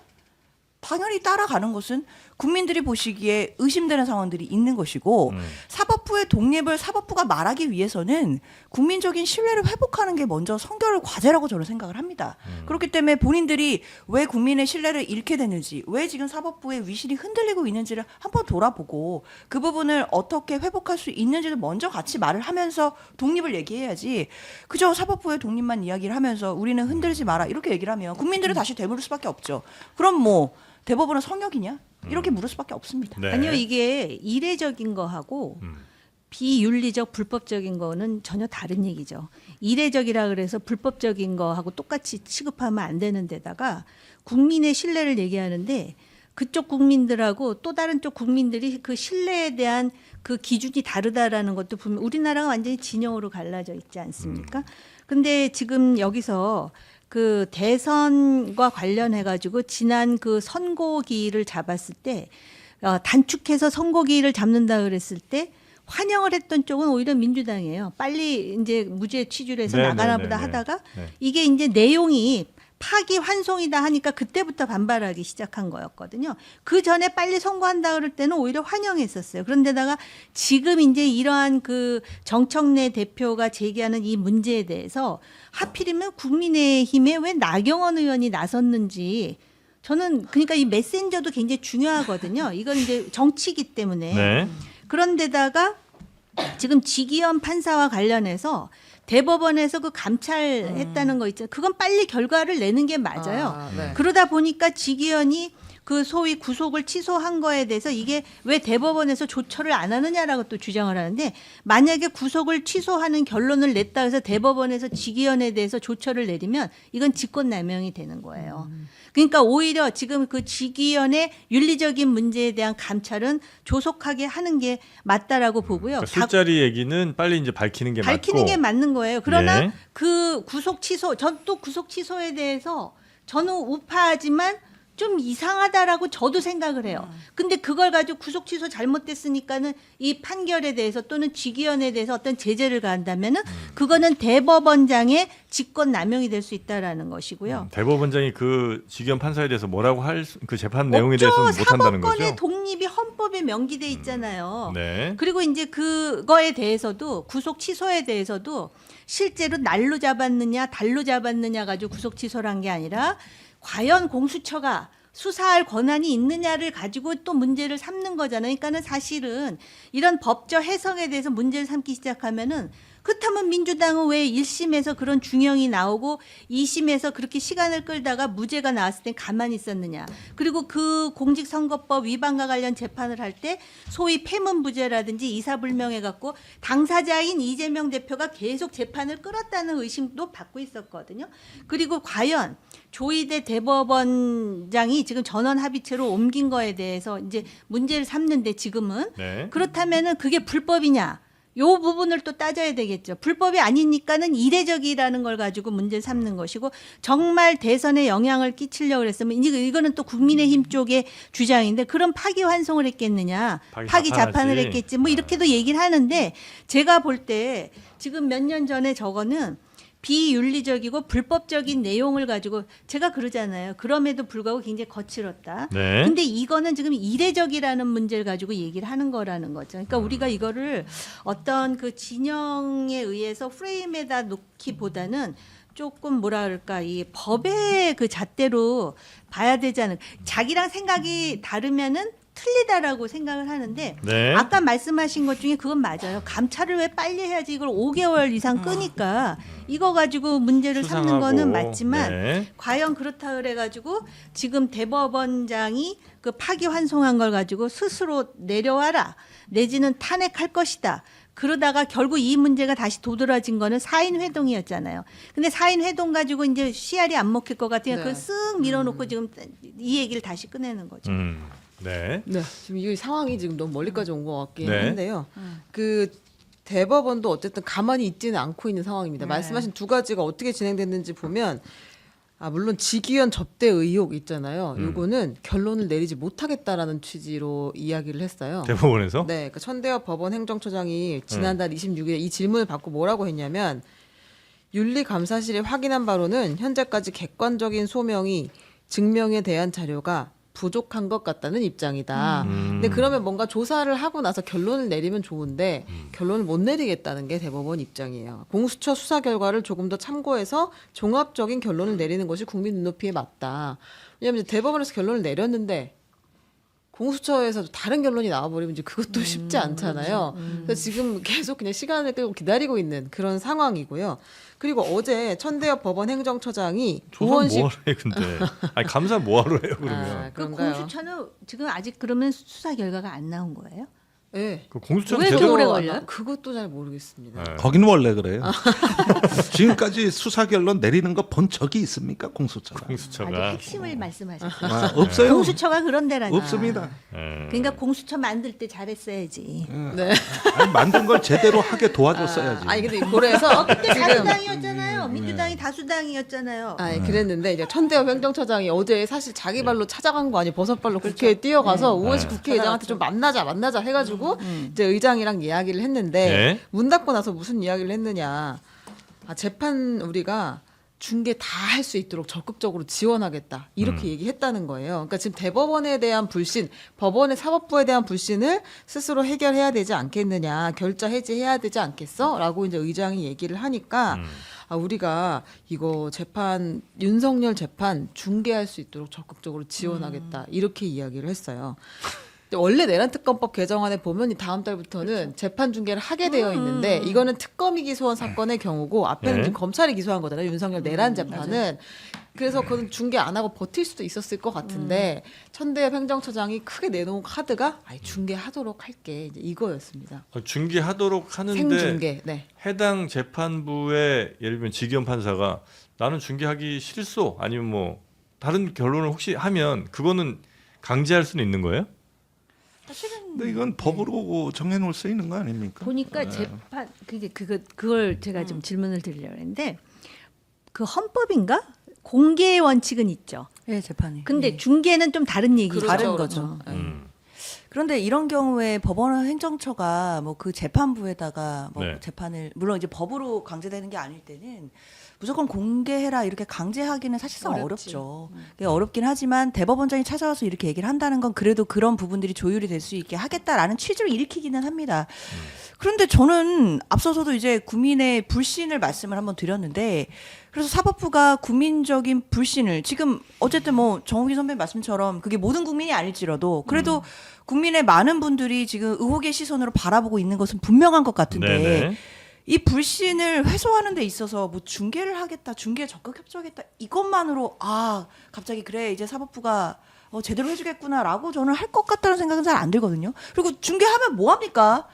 F: 당연히 따라가는 것은 국민들이 보시기에 의심되는 상황들이 있는 것이고 사법부의 독립을 사법부가 말하기 위해서는 국민적인 신뢰를 회복하는 게 먼저 선결 과제라고 저는 생각을 합니다. 그렇기 때문에 본인들이 왜 국민의 신뢰를 잃게 되는지 왜 지금 사법부의 위신이 흔들리고 있는지를 한번 돌아보고 그 부분을 어떻게 회복할 수 있는지를 먼저 같이 말을 하면서 독립을 얘기해야지 그저 사법부의 독립만 이야기를 하면서 우리는 흔들지 마라 이렇게 얘기를 하면 국민들은 다시 되물을 수밖에 없죠. 그럼 뭐 대법원은 성역이냐? 이렇게 물을 수밖에 없습니다.
B: 네.
D: 아니요, 이게 이례적인 거하고 비윤리적 불법적인 거는 전혀 다른 얘기죠. 이례적이라 그래서 불법적인 거하고 똑같이 취급하면 안 되는 데다가 국민의 신뢰를 얘기하는데 그쪽 국민들하고 또 다른 쪽 국민들이 그 신뢰에 대한 그 기준이 다르다라는 것도 보면 우리나라가 완전히 진영으로 갈라져 있지 않습니까? 근데 지금 여기서 그 대선과 관련해 가지고 지난 그 선고기일을 잡았을 때 단축해서 선고기일을 잡는다 그랬을 때 환영을 했던 쪽은 오히려 민주당이에요. 빨리 이제 무죄 취지로 해서
B: 네,
D: 나가나
B: 네,
D: 보다
B: 네,
D: 하다가
B: 네.
D: 이게 이제 내용이 파기 환송이다 하니까 그때부터 반발하기 시작한 거였거든요. 그 전에 빨리 선고한다 그럴 때는 오히려 환영했었어요. 그런데다가 지금 이제 이러한 그 정청래 대표가 제기하는 이 문제에 대해서 하필이면 국민의힘에 왜 나경원 의원이 나섰는지 저는 그러니까 이 메신저도 굉장히 중요하거든요. 이건 이제 정치이기 때문에.
B: 네.
D: 그런데다가 지금 지기현 판사와 관련해서 대법원에서 그 감찰했다는 거 있잖아요. 그건 빨리 결과를 내는 게 맞아요.
E: 네.
D: 그러다 보니까 지기현이 그 소위 구속을 취소한 거에 대해서 이게 왜 대법원에서 조처를 안 하느냐라고 또 주장을 하는데 만약에 구속을 취소하는 결론을 냈다 해서 대법원에서 지기현에 대해서 조처를 내리면 이건 직권남용이 되는 거예요. 그러니까 오히려 지금 그 지기현의 윤리적인 문제에 대한 감찰은 조속하게 하는 게 맞다라고 보고요.
B: 그러니까 술자리 얘기는 빨리 이제 밝히는 게
D: 밝히는
B: 맞고.
D: 게 맞는 거예요. 그러나
B: 네.
D: 그 구속 취소, 전 또 구속 취소에 대해서 저는 우파하지만 좀 이상하다라고 저도 생각을 해요. 근데 그걸 가지고 구속 취소 잘못됐으니까는 이 판결에 대해서 또는 직위원에 대해서 어떤 제재를 가한다면은 그거는 대법원장의 직권 남용이 될 수 있다라는 것이고요.
B: 대법원장이 그 직위원 판사에 대해서 뭐라고 할 그 재판 내용에 대해서는
D: 없죠.
B: 못 한다는
D: 사법권의
B: 거죠.
D: 독립이 헌법에 명기돼 있잖아요.
B: 네.
D: 그리고 이제 그거에 대해서도 구속 취소에 대해서도 실제로 날로 잡았느냐 달로 잡았느냐 가지고 구속 취소를 한 게 아니라 과연 공수처가 수사할 권한이 있느냐를 가지고 또 문제를 삼는 거잖아요. 그러니까는 사실은 이런 법적 해석에 대해서 문제를 삼기 시작하면은 그렇다면 민주당은 왜 1심에서 그런 중형이 나오고 2심에서 그렇게 시간을 끌다가 무죄가 나왔을 땐 가만히 있었느냐. 그리고 그 공직선거법 위반과 관련 재판을 할 때 소위 패문부재라든지 이사불명해갖고 당사자인 이재명 대표가 계속 재판을 끌었다는 의심도 받고 있었거든요. 그리고 과연 조희대 대법원장이 지금 전원 합의체로 옮긴 거에 대해서 이제 문제를 삼는데 지금은
B: 네.
D: 그렇다면은 그게 불법이냐? 요 부분을 또 따져야 되겠죠. 불법이 아니니까는 이례적이라는 걸 가지고 문제를 삼는 것이고 정말 대선에 영향을 끼치려고 그랬으면 이거는 또 국민의힘 쪽의 주장인데 그럼 파기환송을 했겠느냐. 파기자판을 했겠지. 뭐 이렇게도 얘기를 하는데 제가 볼 때 지금 몇 년 전에 저거는 비윤리적이고 불법적인 내용을 가지고 제가 그러잖아요. 그럼에도 불구하고 굉장히 거칠었다.
B: 네.
D: 근데 이거는 지금 이례적이라는 문제를 가지고 얘기를 하는 거라는 거죠. 그러니까 우리가 이거를 어떤 그 진영에 의해서 프레임에다 놓기보다는 조금 뭐라 그럴까 이 법의 그 잣대로 봐야 되지 않을까. 자기랑 생각이 다르면은 틀리다라고 생각을 하는데
B: 네.
D: 아까 말씀하신 것 중에 그건 맞아요. 감찰을 왜 빨리 해야지 이걸 5개월 이상 끄니까 이거 가지고 문제를 삼는
B: 수상하고.
D: 거는 맞지만
B: 네.
D: 과연 그렇다 그래가지고 지금 대법원장이 그 파기환송한 걸 가지고 스스로 내려와라 내지는 탄핵할 것이다. 그러다가 결국 이 문제가 다시 도드라진 거는 4인 회동이었잖아요. 근데 4인 회동 가지고 이제 씨알이 안 먹힐 것 같으니까
E: 네.
D: 그걸 쓱 밀어놓고 지금 이 얘기를 다시 꺼내는 거죠.
B: 네.
E: 네, 지금 이 상황이 지금 너무 멀리까지 온 것 같긴
B: 네.
E: 한데요. 그 대법원도 어쨌든 가만히 있지는 않고 있는 상황입니다.
C: 네.
E: 말씀하신 두 가지가 어떻게 진행됐는지 보면 물론 직위원 접대 의혹 있잖아요. 요거는 결론을 내리지 못하겠다라는 취지로 이야기를 했어요.
B: 대법원에서
E: 네, 그러니까 천대엽 법원 행정처장이 지난달 26일에 이 질문을 받고 뭐라고 했냐면 윤리감사실이 확인한 바로는 현재까지 객관적인 소명이 증명에 대한 자료가 부족한 것 같다는 입장이다. 근데 그러면 뭔가 조사를 하고 나서 결론을 내리면 좋은데 결론을 못 내리겠다는 게 대법원 입장이에요. 공수처 수사 결과를 조금 더 참고해서 종합적인 결론을 내리는 것이 국민 눈높이에 맞다. 왜냐하면 이제 대법원에서 결론을 내렸는데 공수처에서도 다른 결론이 나와버리면 이제 그것도 쉽지 않잖아요. 그래서 지금 계속 그냥 시간을 끌고 기다리고 있는 그런 상황이고요. 그리고 어제 천대엽 법원 행정처장이
B: 조사 뭐하러 해 근데 아니 감사 뭐하러 해요 그러면
D: 그
E: 그런가요?
D: 공수처는 지금 아직 그러면 수사 결과가 안 나온 거예요?
E: 네.
B: 그 공수처는
D: 왜
B: 제대로
D: 오래 걸려요?
E: 그것도 잘 모르겠습니다.
B: 네.
A: 거기는 원래 그래요. 지금까지 수사 결론 내리는 거 본 적이 있습니까? 공수처가.
D: 아주
B: 공수처가
D: 핵심을 말씀하셨어요.
A: 없어요.
D: 공수처가 그런 데라냐.
A: 없습니다.
D: 그러니까 공수처 만들 때 잘했어야지.
E: 네.
A: 아니, 만든 걸 제대로 하게 도와줬어야지.
E: 아니 근데 그래서
D: 그때
E: 지금
D: 다수당이었잖아요. 민주당이 다수당이었잖아요.
E: 아니 그랬는데 이제 천대엽 행정처장이 어제 사실 자기 발로 찾아간 거 아니에요. 버섯발로 국회에 뛰어가서 우원식 국회의장한테 좀 만나자 해가지고 이제 의장이랑 이야기를 했는데
B: 네.
E: 문 닫고 나서 무슨 이야기를 했느냐. 재판 우리가 중개 다 할 수 있도록 적극적으로 지원하겠다 이렇게 얘기했다는 거예요. 그러니까 지금 대법원에 대한 불신, 법원의 사법부에 대한 불신을 스스로 해결해야 되지 않겠느냐, 결자 해지해야 되지 않겠어?라고 이제 의장이 얘기를 하니까 우리가 이거 재판 윤석열 재판 중개할 수 있도록 적극적으로 지원하겠다 이렇게 이야기를 했어요. 원래 내란 특검법 개정안에 보면 이 다음 달부터는 재판 중개를 하게 되어 있는데 이거는 특검이 기소한 사건의 경우고 앞에는
B: 네.
E: 지금 검찰이 기소한 거잖아요. 윤석열 내란 재판은. 그래서 그건 중개 안 하고 버틸 수도 있었을 것 같은데 천대엽 행정처장이 크게 내놓은 카드가 중개하도록 할게 이제 이거였습니다.
B: 중개하도록 하는데
E: 생중개. 네.
B: 해당 재판부의 예를 들면 직위원 판사가 나는 중개하기 싫소 아니면 뭐 다른 결론을 혹시 하면 그거는 강제할 수는 있는 거예요?
A: 근데 이건 법으로 정해놓을 수 있는 거 아닙니까?
D: 보니까 재판 그걸 제가 좀 질문을 드리려고 했는데 그 헌법인가? 공개의 원칙은 있죠.
F: 예, 재판이.
D: 근데 중개는 좀 다른 얘기죠.
E: 그렇죠,
F: 다른
E: 그렇죠.
F: 거죠.
E: 네.
F: 그런데 이런 경우에 법원 행정처가 뭐 그 재판부에다가 뭐
B: 네.
F: 재판을 물론 이제 법으로 강제되는 게 아닐 때는 무조건 공개해라 이렇게 강제하기는 사실상
C: 어렵지.
F: 어렵죠. 그게 어렵긴 하지만 대법원장이 찾아와서 이렇게 얘기를 한다는 건 그래도 그런 부분들이 조율이 될 수 있게 하겠다라는 취지를 일으키기는 합니다. 그런데 저는 앞서서도 이제 국민의 불신을 말씀을 한번 드렸는데 그래서 사법부가 국민적인 불신을 지금 어쨌든 뭐 정욱이 선배 말씀처럼 그게 모든 국민이 아닐지라도 그래도 국민의 많은 분들이 지금 의혹의 시선으로 바라보고 있는 것은 분명한 것 같은데
B: 네네.
F: 이 불신을 해소하는 데 있어서 뭐 중개를 하겠다, 중개에 적극 협조하겠다 이것만으로 아 갑자기 그래 이제 사법부가 제대로 해주겠구나라고 저는 할 것 같다는 생각은 잘 안 들거든요. 그리고 중개하면 뭐 합니까?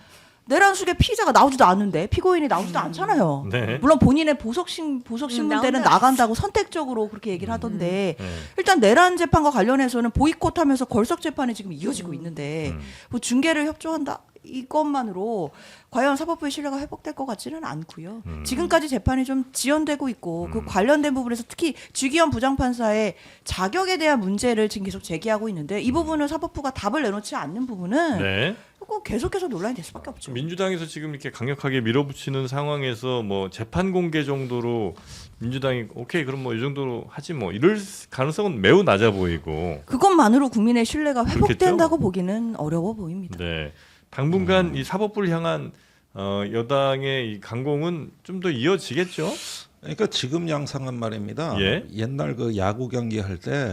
F: 내란 수의 피의자가 나오지도 않는데 피고인이 나오지도 않잖아요.
B: 네.
F: 물론 본인의 보석 신문 때는 나간다고 선택적으로 그렇게 얘기를 하던데
B: 네.
F: 일단 내란 재판과 관련해서는 보이콧하면서 걸석 재판이 지금 이어지고 있는데 뭐 중개를 협조한다 이것만으로 과연 사법부의 신뢰가 회복될 것 같지는 않고요. 지금까지 재판이 좀 지연되고 있고 그 관련된 부분에서 특히 주기현 부장판사의 자격에 대한 문제를 지금 계속 제기하고 있는데 이 부분은 사법부가 답을 내놓지 않는 부분은
B: 네.
F: 꼭 계속해서 논란이 될 수밖에 없죠.
B: 민주당에서 지금 이렇게 강력하게 밀어붙이는 상황에서 뭐 재판 공개 정도로 민주당이 오케이 그럼 뭐 이 정도로 하지 뭐 이럴 가능성은 매우 낮아 보이고.
F: 그것만으로 국민의 신뢰가 회복된다고
B: 그렇겠죠?
F: 보기는 어려워 보입니다.
B: 네. 당분간 이 사법부를 향한 여당의 이 강공은 좀 더 이어지겠죠.
A: 그러니까 지금 양상은 말입니다.
B: 예.
A: 옛날 그 야구 경기 할 때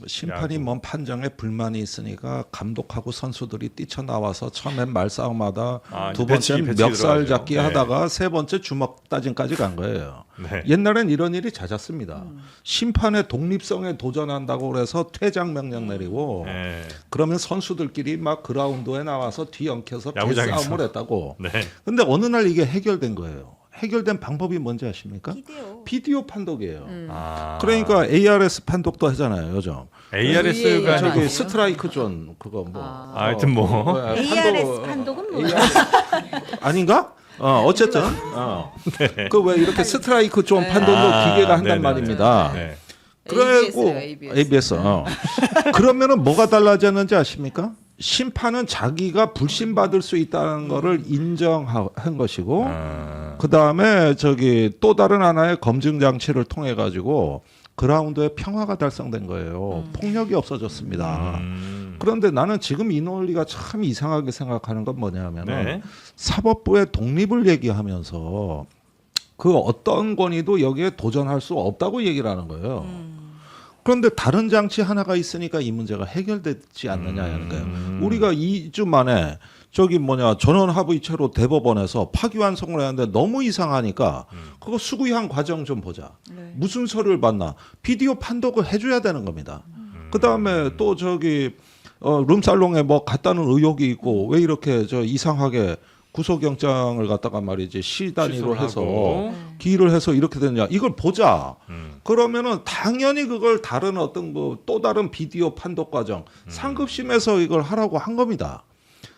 A: 심판이
B: 야구.
A: 뭔 판정에 불만이 있으니까 감독하고 선수들이 뛰쳐나와서 처음엔 말싸움하다 두 번째
B: 배치기
A: 멱살
B: 들어가죠.
A: 잡기
B: 네.
A: 하다가 세 번째 주먹 따짐까지 간 거예요.
B: 네.
A: 옛날엔 이런 일이 잦았습니다. 심판의 독립성에 도전한다고 그래서 퇴장 명령 내리고
B: 네.
A: 그러면 선수들끼리 막 그라운드에 나와서 뒤엉켜서
B: 야구장에서.
A: 싸움을 했다고.
B: 네.
A: 근데 어느 날 이게 해결된 거예요. 해결된 방법이 뭔지 아십니까? 비디오 판독이에요.
B: 아.
A: 그러니까 ARS 판독도 하잖아요, 요즘.
B: ARS가
A: 저기
B: 아니고
A: 스트라이크 존 그거 뭐.
B: 하여튼 뭐.
D: ARS 판독은 뭐야?
A: 아닌가? 어쨌든 그 왜 이렇게 스트라이크 존 판독도 기계가 한단
B: 네네.
A: 말입니다.
B: 네.
A: 그리고
E: ABS.
A: ABS. 그러면은 뭐가 달라졌는지 아십니까? 심판은 자기가 불신받을 수 있다는 거를 인정한 것이고 그 다음에 저기 또 다른 하나의 검증 장치를 통해 가지고 그라운드에 평화가 달성된 거예요. 폭력이 없어졌습니다. 그런데 나는 지금 이 논리가 참 이상하게 생각하는 건 뭐냐면은
B: 네.
A: 사법부의 독립을 얘기하면서 그 어떤 권위도 여기에 도전할 수 없다고 얘기를 하는 거예요. 그런데 다른 장치 하나가 있으니까 이 문제가 해결되지 않느냐는 거예요. 우리가 2주 만에 저기 전원합의체로 대법원에서 파기환송을 했는데 너무 이상하니까 그거 수구향 과정 좀 보자. 무슨 서류를 받나. 비디오 판독을 해줘야 되는 겁니다. 그다음에 또 저기 룸살롱에 뭐 갔다는 의혹이 있고 왜 이렇게 저 이상하게 구속영장을 갖다가 말이지 시 단위로 해서 기일을 해서 이렇게 되느냐 이걸 보자. 그러면은 당연히 그걸 다른 어떤 뭐 또 다른 비디오 판독 과정 상급심에서 이걸 하라고 한 겁니다.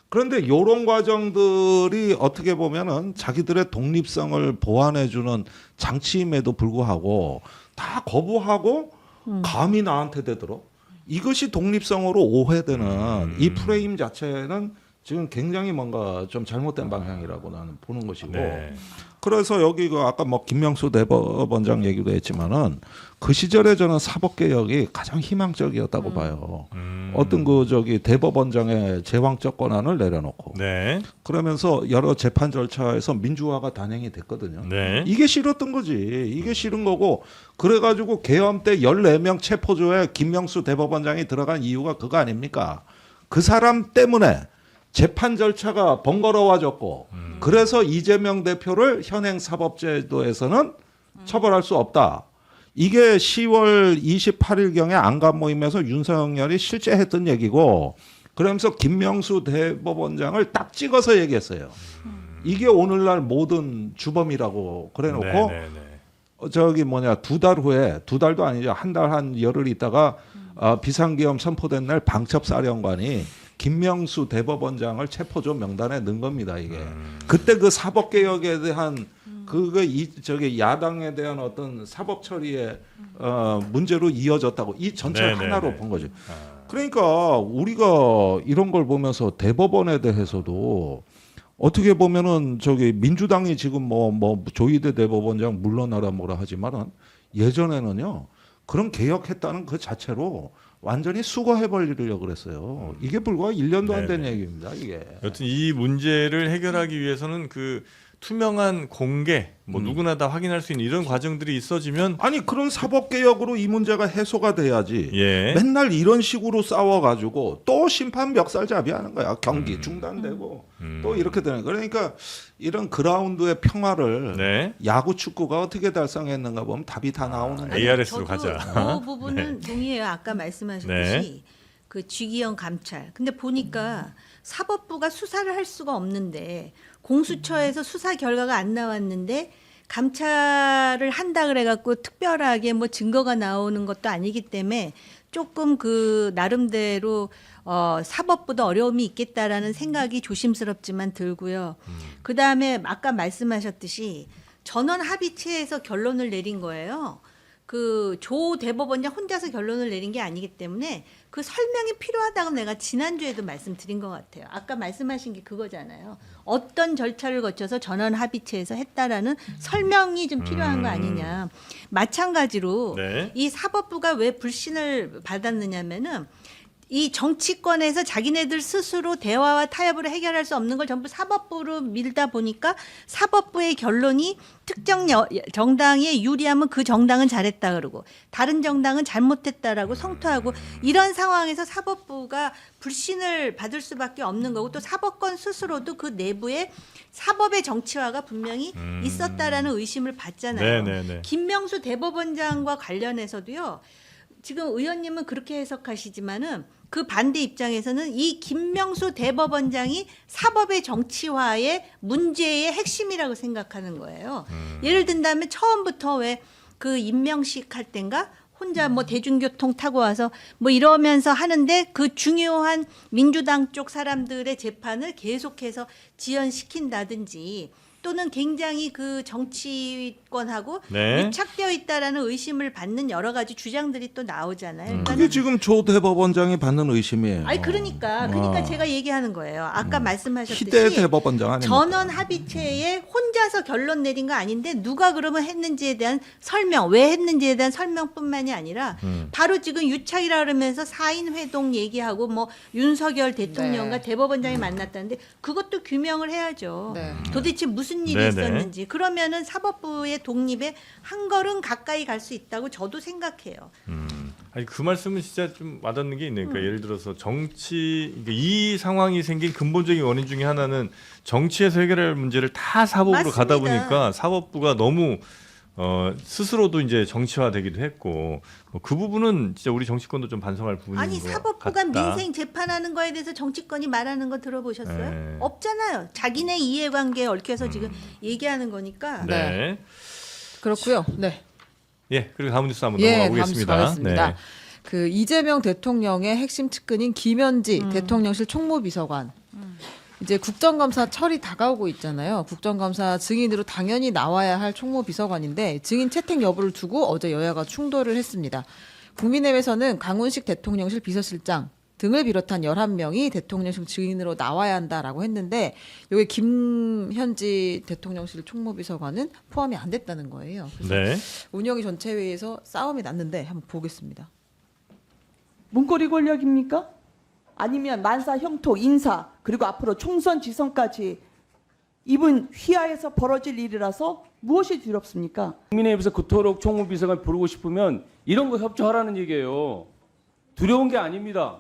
A: 그런데 이런 과정들이 어떻게 보면은 자기들의 독립성을 보완해주는 장치임에도 불구하고 다 거부하고 감히 나한테 대들어. 이것이 독립성으로 오해되는 이 프레임 자체는 지금 굉장히 뭔가 좀 잘못된 방향이라고 나는 보는 것이고.
B: 네.
A: 그래서 여기 그 아까 뭐 김명수 대법원장 얘기도 했지만은 그 시절에 저는 사법개혁이 가장 희망적이었다고 봐요. 어떤 그 저기 대법원장의 제왕적 권한을 내려놓고
B: 네.
A: 그러면서 여러 재판 절차에서 민주화가 단행이 됐거든요.
B: 네.
A: 이게 싫었던 거지. 이게 싫은 거고 그래가지고 계엄 때 14명 체포조에 김명수 대법원장이 들어간 이유가 그거 아닙니까? 그 사람 때문에 재판 절차가 번거로워졌고 그래서 이재명 대표를 현행 사법제도에서는 처벌할 수 없다. 이게 10월 28일경에 안간 모임에서 윤석열이 실제 했던 얘기고 그러면서 김명수 대법원장을 딱 찍어서 얘기했어요. 이게 오늘날 모든 주범이라고 그래놓고
B: 네.
A: 저기 두 달 후에 두 달도 아니죠. 한 달 한 열흘 있다가 비상계엄 선포된 날 방첩사령관이 김명수 대법원장을 체포조 명단에 넣은 겁니다. 이게 그때 그 사법개혁에 대한 그게 저기 야당에 대한 어떤 사법 처리의 문제로 이어졌다고 이 전체를
B: 네네네.
A: 하나로 본 거죠. 그러니까 우리가 이런 걸 보면서 대법원에 대해서도 어떻게 보면은 저기 민주당이 지금 뭐 조희대 대법원장 물러나라 뭐라 하지만은 예전에는요 그런 개혁했다는 그 자체로 완전히 수거해버리려고 그랬어요. 이게 불과 1년도 안 된
B: 네네.
A: 얘기입니다. 이게.
B: 여튼 이 문제를 해결하기 위해서는 그 투명한 공개, 뭐 누구나 다 확인할 수 있는 이런 과정들이 있어지면
A: 아니 그런 사법 개혁으로 이 문제가 해소가 돼야지.
B: 예.
A: 맨날 이런 식으로 싸워가지고 또 심판 멱살잡이하는 거야. 경기 중단되고 또 이렇게 되는 거야. 그러니까 이런 그라운드의 평화를
B: 네.
A: 야구 축구가 어떻게 달성했는가 보면 답이 다 나오는 거예요.
B: ARS로 가자.
D: 그 부분은 동의해요. 아까 말씀하셨듯이
B: 네.
D: 그 쥐기형 감찰. 근데 보니까 사법부가 수사를 할 수가 없는데 공수처에서 수사 결과가 안 나왔는데 감찰을 한다 그래갖고 특별하게 뭐 증거가 나오는 것도 아니기 때문에 조금 그 나름대로 사법부도 어려움이 있겠다라는 생각이 조심스럽지만 들고요. 그 다음에 아까 말씀하셨듯이 전원 합의체에서 결론을 내린 거예요. 그 조 대법원장 혼자서 결론을 내린 게 아니기 때문에 그 설명이 필요하다고 내가 지난주에도 말씀드린 것 같아요. 아까 말씀하신 게 그거잖아요. 어떤 절차를 거쳐서 전원 합의체에서 했다라는 설명이 좀 필요한 거 아니냐. 마찬가지로
B: 네.
D: 이 사법부가 왜 불신을 받았느냐면은 이 정치권에서 자기네들 스스로 대화와 타협으로 해결할 수 없는 걸 전부 사법부로 밀다 보니까 사법부의 결론이 특정 정당에 유리하면 그 정당은 잘했다 그러고 다른 정당은 잘못했다라고 성토하고 이런 상황에서 사법부가 불신을 받을 수밖에 없는 거고 또 사법권 스스로도 그 내부에 사법의 정치화가 분명히 있었다라는 의심을 받잖아요.
B: 네네네.
D: 김명수 대법원장과 관련해서도요. 지금 의원님은 그렇게 해석하시지만은 그 반대 입장에서는 이 김명수 대법원장이 사법의 정치화의 문제의 핵심이라고 생각하는 거예요. 예를 든다면 처음부터 왜 그 임명식 할 땐가 혼자 뭐 대중교통 타고 와서 뭐 이러면서 하는데 그 중요한 민주당 쪽 사람들의 재판을 계속해서 지연시킨다든지 또는 굉장히 그 정치권하고
B: 네.
D: 밀착되어 있다라는 의심을 받는 여러 가지 주장들이 또 나오잖아요.
A: 그게 지금 조 대법원장이 받는 의심이에요.
D: 아니 그러니까 제가 얘기하는 거예요. 아까 말씀하셨듯이
A: 희대 대법원장 아닙니까?
D: 전원 합의체에 혼자서 결론 내린 거 아닌데 누가 그러면 했는지에 대한 설명, 왜 했는지에 대한 설명뿐만이 아니라 바로 지금 유착이라 그러면서 4인 회동 얘기하고 뭐 윤석열 대통령과
E: 네.
D: 대법원장이 만났다는데 그것도 규명을 해야죠.
E: 네.
D: 도대체 무슨 일이
B: 네네.
D: 있었는지. 그러면은 사법부의 독립에 한 걸음 가까이 갈 수 있다고 저도 생각해요.
B: 아니 그 말씀은 진짜 좀 와닿는 게 있네요. 그러니까 예를 들어서 그러니까 이 상황이 생긴 근본적인 원인 중에 하나는 정치에서 해결할 문제를 다 사법으로 가다
D: 맞습니다.
B: 보니까 사법부가 너무 스스로도 이제 정치화되기도 했고 그 부분은 진짜 우리 정치권도 좀 반성할 부분인
D: 아니
B: 것
D: 사법부가
B: 같다.
D: 민생 재판하는 거에 대해서 정치권이 말하는 거 들어보셨어요?
B: 네.
D: 없잖아요. 자기네 이해관계에 얽혀서 지금 얘기하는 거니까.
B: 네.
E: 그렇고요. 네.
B: 예. 그리고 다음 뉴스 한번
E: 예,
B: 넘어가
E: 다음 뉴스
B: 보겠습니다.
E: 가겠습니다.
B: 네.
E: 그 이재명 대통령의 핵심 측근인 김현지 대통령실 총무비서관. 이제 국정감사 철이 다가오고 있잖아요. 국정감사 증인으로 당연히 나와야 할 총무비서관인데 증인 채택 여부를 두고 어제 여야가 충돌을 했습니다. 국민의힘에서는 강훈식 대통령실 비서실장 등을 비롯한 11명이 대통령실 증인으로 나와야 한다라고 했는데 여기 김현지 대통령실 총무비서관은 포함이 안 됐다는 거예요. 그래서
B: 네.
E: 운영위 전체회의에서 싸움이 났는데 한번 보겠습니다.
I: 문고리 권력입니까? 아니면 만사 형통 인사 그리고 앞으로 총선 지선까지 이분 휘하에서 벌어질 일이라서 무엇이 두렵습니까?
J: 국민의힘에서 그토록 총무비서관 부르고 싶으면 이런 거 협조하라는 얘기예요. 두려운 게 아닙니다.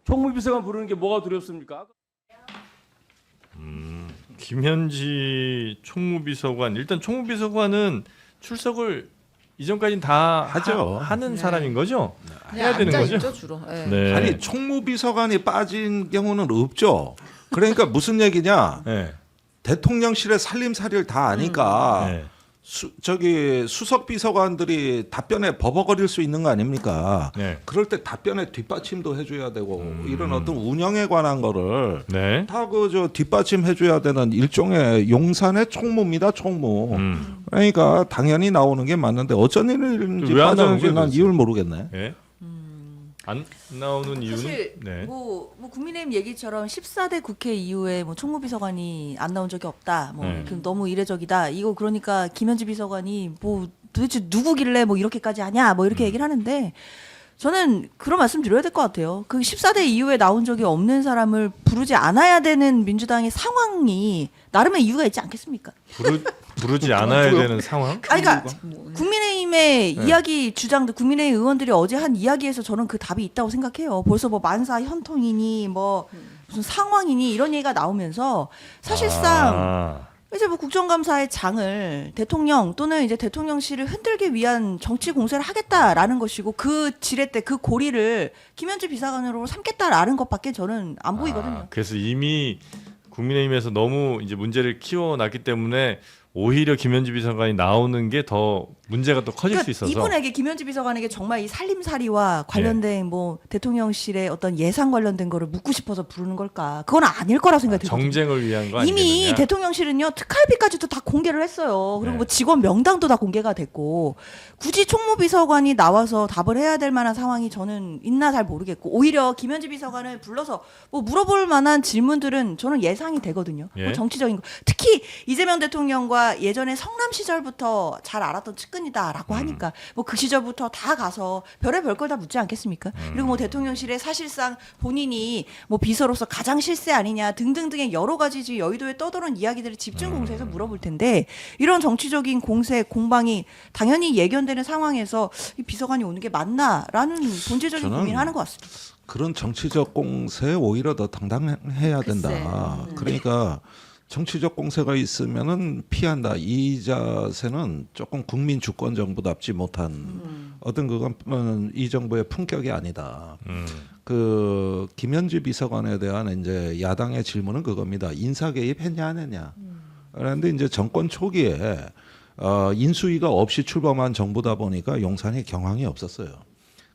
J: 총무비서관 부르는 게 뭐가 두렵습니까?
B: 김현지 총무비서관 일단 총무비서관은 출석을 이전까지는 다
A: 하죠.
B: 하는 사람인 거죠?
E: 그냥
B: 해야 되는
E: 앉아
B: 거죠?
E: 있죠 주로. 네.
B: 네.
A: 아니 총무비서관이 빠진 경우는 없죠. 그러니까 무슨 얘기냐?
B: 네.
A: 대통령실의 살림살이를 다 아니까
B: 네.
A: 수석 비서관들이 답변에 버벅거릴 수 있는 거 아닙니까?
B: 네.
A: 그럴 때 답변에 뒷받침도 해줘야 되고 이런 어떤 운영에 관한 거를
B: 네.
A: 다 뒷받침해줘야 되는 일종의 용산의 총무입니다, 총무. 그러니까 당연히 나오는 게 맞는데 어쩐 일인지
B: 왜안 나오는
A: 빠졌는지
B: 거예요,
A: 난
B: 도대체?
A: 이유를 모르겠네.
B: 네. 안 나오는 이유는
F: 사실
B: 네.
F: 뭐 국민의힘 얘기처럼 14대 국회 이후에 뭐 총무비서관이 안 나온 적이 없다. 뭐 그 너무 이례적이다. 이거 그러니까 김현지 비서관이 뭐 도대체 누구길래 뭐 이렇게까지 하냐 뭐 이렇게 얘기를 하는데 저는 그런 말씀 드려야 될 것 같아요. 그 14대 이후에 나온 적이 없는 사람을 부르지 않아야 되는 민주당의 상황이 나름의 이유가 있지 않겠습니까?
B: 부르지 않아야 되는 상황?
F: 아니, 그러니까 국민의힘의 이야기 주장들, 국민의힘 의원들이 어제 한 이야기에서 저는 그 답이 있다고 생각해요. 벌써 뭐 만사 현통이니 뭐 무슨 상황이니 이런 얘기가 나오면서 사실상 이제 뭐 국정감사의 장을 대통령 또는 이제 대통령실을 흔들기 위한 정치 공세를 하겠다라는 것이고 그 지렛대 그 고리를 김현지 비서관으로 삼겠다라는 것밖에 저는 안 보이거든요.
B: 그래서 이미 국민의힘에서 너무 이제 문제를 키워놨기 때문에 오히려 김현지 비서관이 나오는 게 더 문제가 또 커질 수 있어서
F: 이분에게 김현지 비서관에게 정말 이 살림살이와 관련된 뭐 대통령실의 어떤 예산 관련된 거를 묻고 싶어서 부르는 걸까? 그건 아닐 거라 생각이 들거든요.
B: 정쟁을 위한 거
F: 이미
B: 아니겠느냐?
F: 대통령실은요 특활비까지도 다 공개를 했어요. 그리고
B: 네.
F: 뭐 직원 명단도 다 공개가 됐고 굳이 총무비서관이 나와서 답을 해야 될 만한 상황이 저는 있나 잘 모르겠고 오히려 김현지 비서관을 불러서 뭐 물어볼 만한 질문들은 저는 예상이 되거든요.
B: 예.
F: 뭐 정치적인 거 특히 이재명 대통령과 예전에 성남 시절부터 잘 알았던 측근이다라고 하니까 뭐 그 시절부터 다 가서 별의별 걸 다 묻지 않겠습니까? 그리고 뭐 대통령실에 사실상 본인이 뭐 비서로서 가장 실세 아니냐 등등등의 여러 가지 지금 여의도에 떠도는 이야기들을 집중 공세해서 물어볼 텐데 이런 정치적인 공세 공방이 당연히 예견되는 상황에서 이 비서관이 오는 게 맞나라는 본질적인
A: 저는
F: 고민을 하는 것 같습니다.
A: 그런 정치적 공세에 오히려 더 당당해야 된다. 그러니까 정치적 공세가 있으면은 피한다. 이 자세는 조금 국민 주권 정부답지 못한 어떤 그건 이 정부의 품격이 아니다. 그 김현지 비서관에 대한 이제 야당의 질문은 그겁니다. 인사 개입했냐 안 했냐. 그런데 이제 정권 초기에 인수위가 없이 출범한 정부다 보니까 용산에 경황이 없었어요.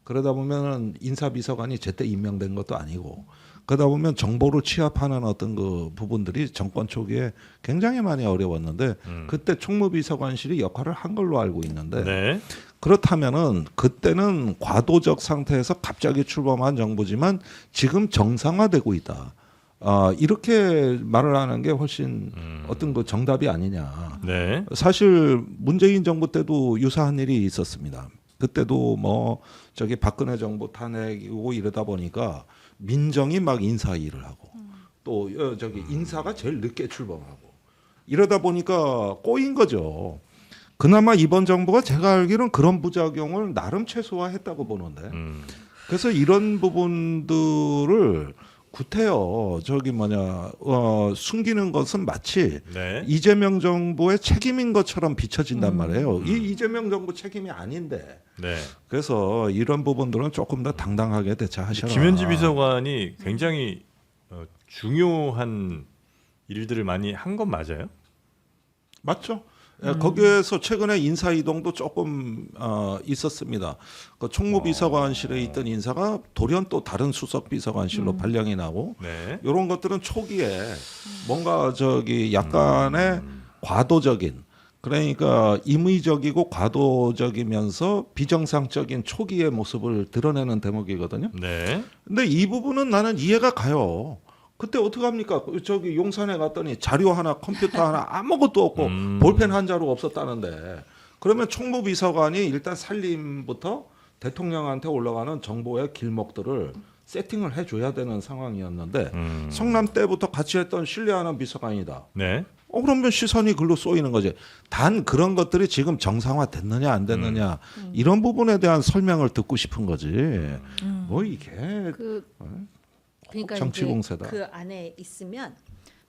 A: 그러다 보면은 인사 비서관이 제때 임명된 것도 아니고 그러다 보면 정보를 취합하는 어떤 그 부분들이 정권 초기에 굉장히 많이 어려웠는데 그때 총무비서관실이 역할을 한 걸로 알고 있는데
B: 네.
A: 그렇다면은 그때는 과도적 상태에서 갑자기 출범한 정부지만 지금 정상화되고 있다. 이렇게 말을 하는 게 훨씬 어떤 그 정답이 아니냐.
B: 네.
A: 사실 문재인 정부 때도 유사한 일이 있었습니다. 그때도 뭐 저기 박근혜 정부 탄핵이고 이러다 보니까 민정이 막 인사 일을 하고 또 저기 인사가 제일 늦게 출범하고 이러다 보니까 꼬인 거죠. 그나마 이번 정부가 제가 알기로는 그런 부작용을 나름 최소화했다고 보는데 그래서 이런 부분들을 구태여 저기 숨기는 것은 마치
B: 네.
A: 이재명 정부의 책임인 것처럼 비춰진단 말이에요. 이 이재명 정부 책임이 아닌데.
B: 네.
A: 그래서 이런 부분들은 조금 더 당당하게 대처하셔라.
B: 김현지 비서관이 굉장히 중요한 일들을 많이 한 건 맞아요?
A: 맞죠? 거기에서 최근에 인사 이동도 조금 있었습니다. 그 총무비서관실에 있던 인사가 돌연 또 다른 수석비서관실로 발령이 나고
B: 네.
A: 이런 것들은 초기에 뭔가 저기 약간의 과도적인 그러니까 임의적이고 과도적이면서 비정상적인 초기의 모습을 드러내는 대목이거든요.
B: 네.
A: 근데 이 부분은 나는 이해가 가요. 그때 어떻게 합니까? 저기 용산에 갔더니 자료 하나, 컴퓨터 하나 아무것도 없고 볼펜 한 자루 없었다는데 그러면 총무비서관이 일단 살림부터 대통령한테 올라가는 정보의 길목들을 세팅을 해줘야 되는 상황이었는데 성남 때부터 같이 했던 신뢰하는 비서관이다.
B: 네.
A: 그러면 시선이 글로 쏘이는 거지. 단 그런 것들이 지금 정상화됐느냐 안 됐느냐 이런 부분에 대한 설명을 듣고 싶은 거지. 뭐 이게
D: 그러니까
A: 정치
D: 이제
A: 공세다.
D: 그 안에 있으면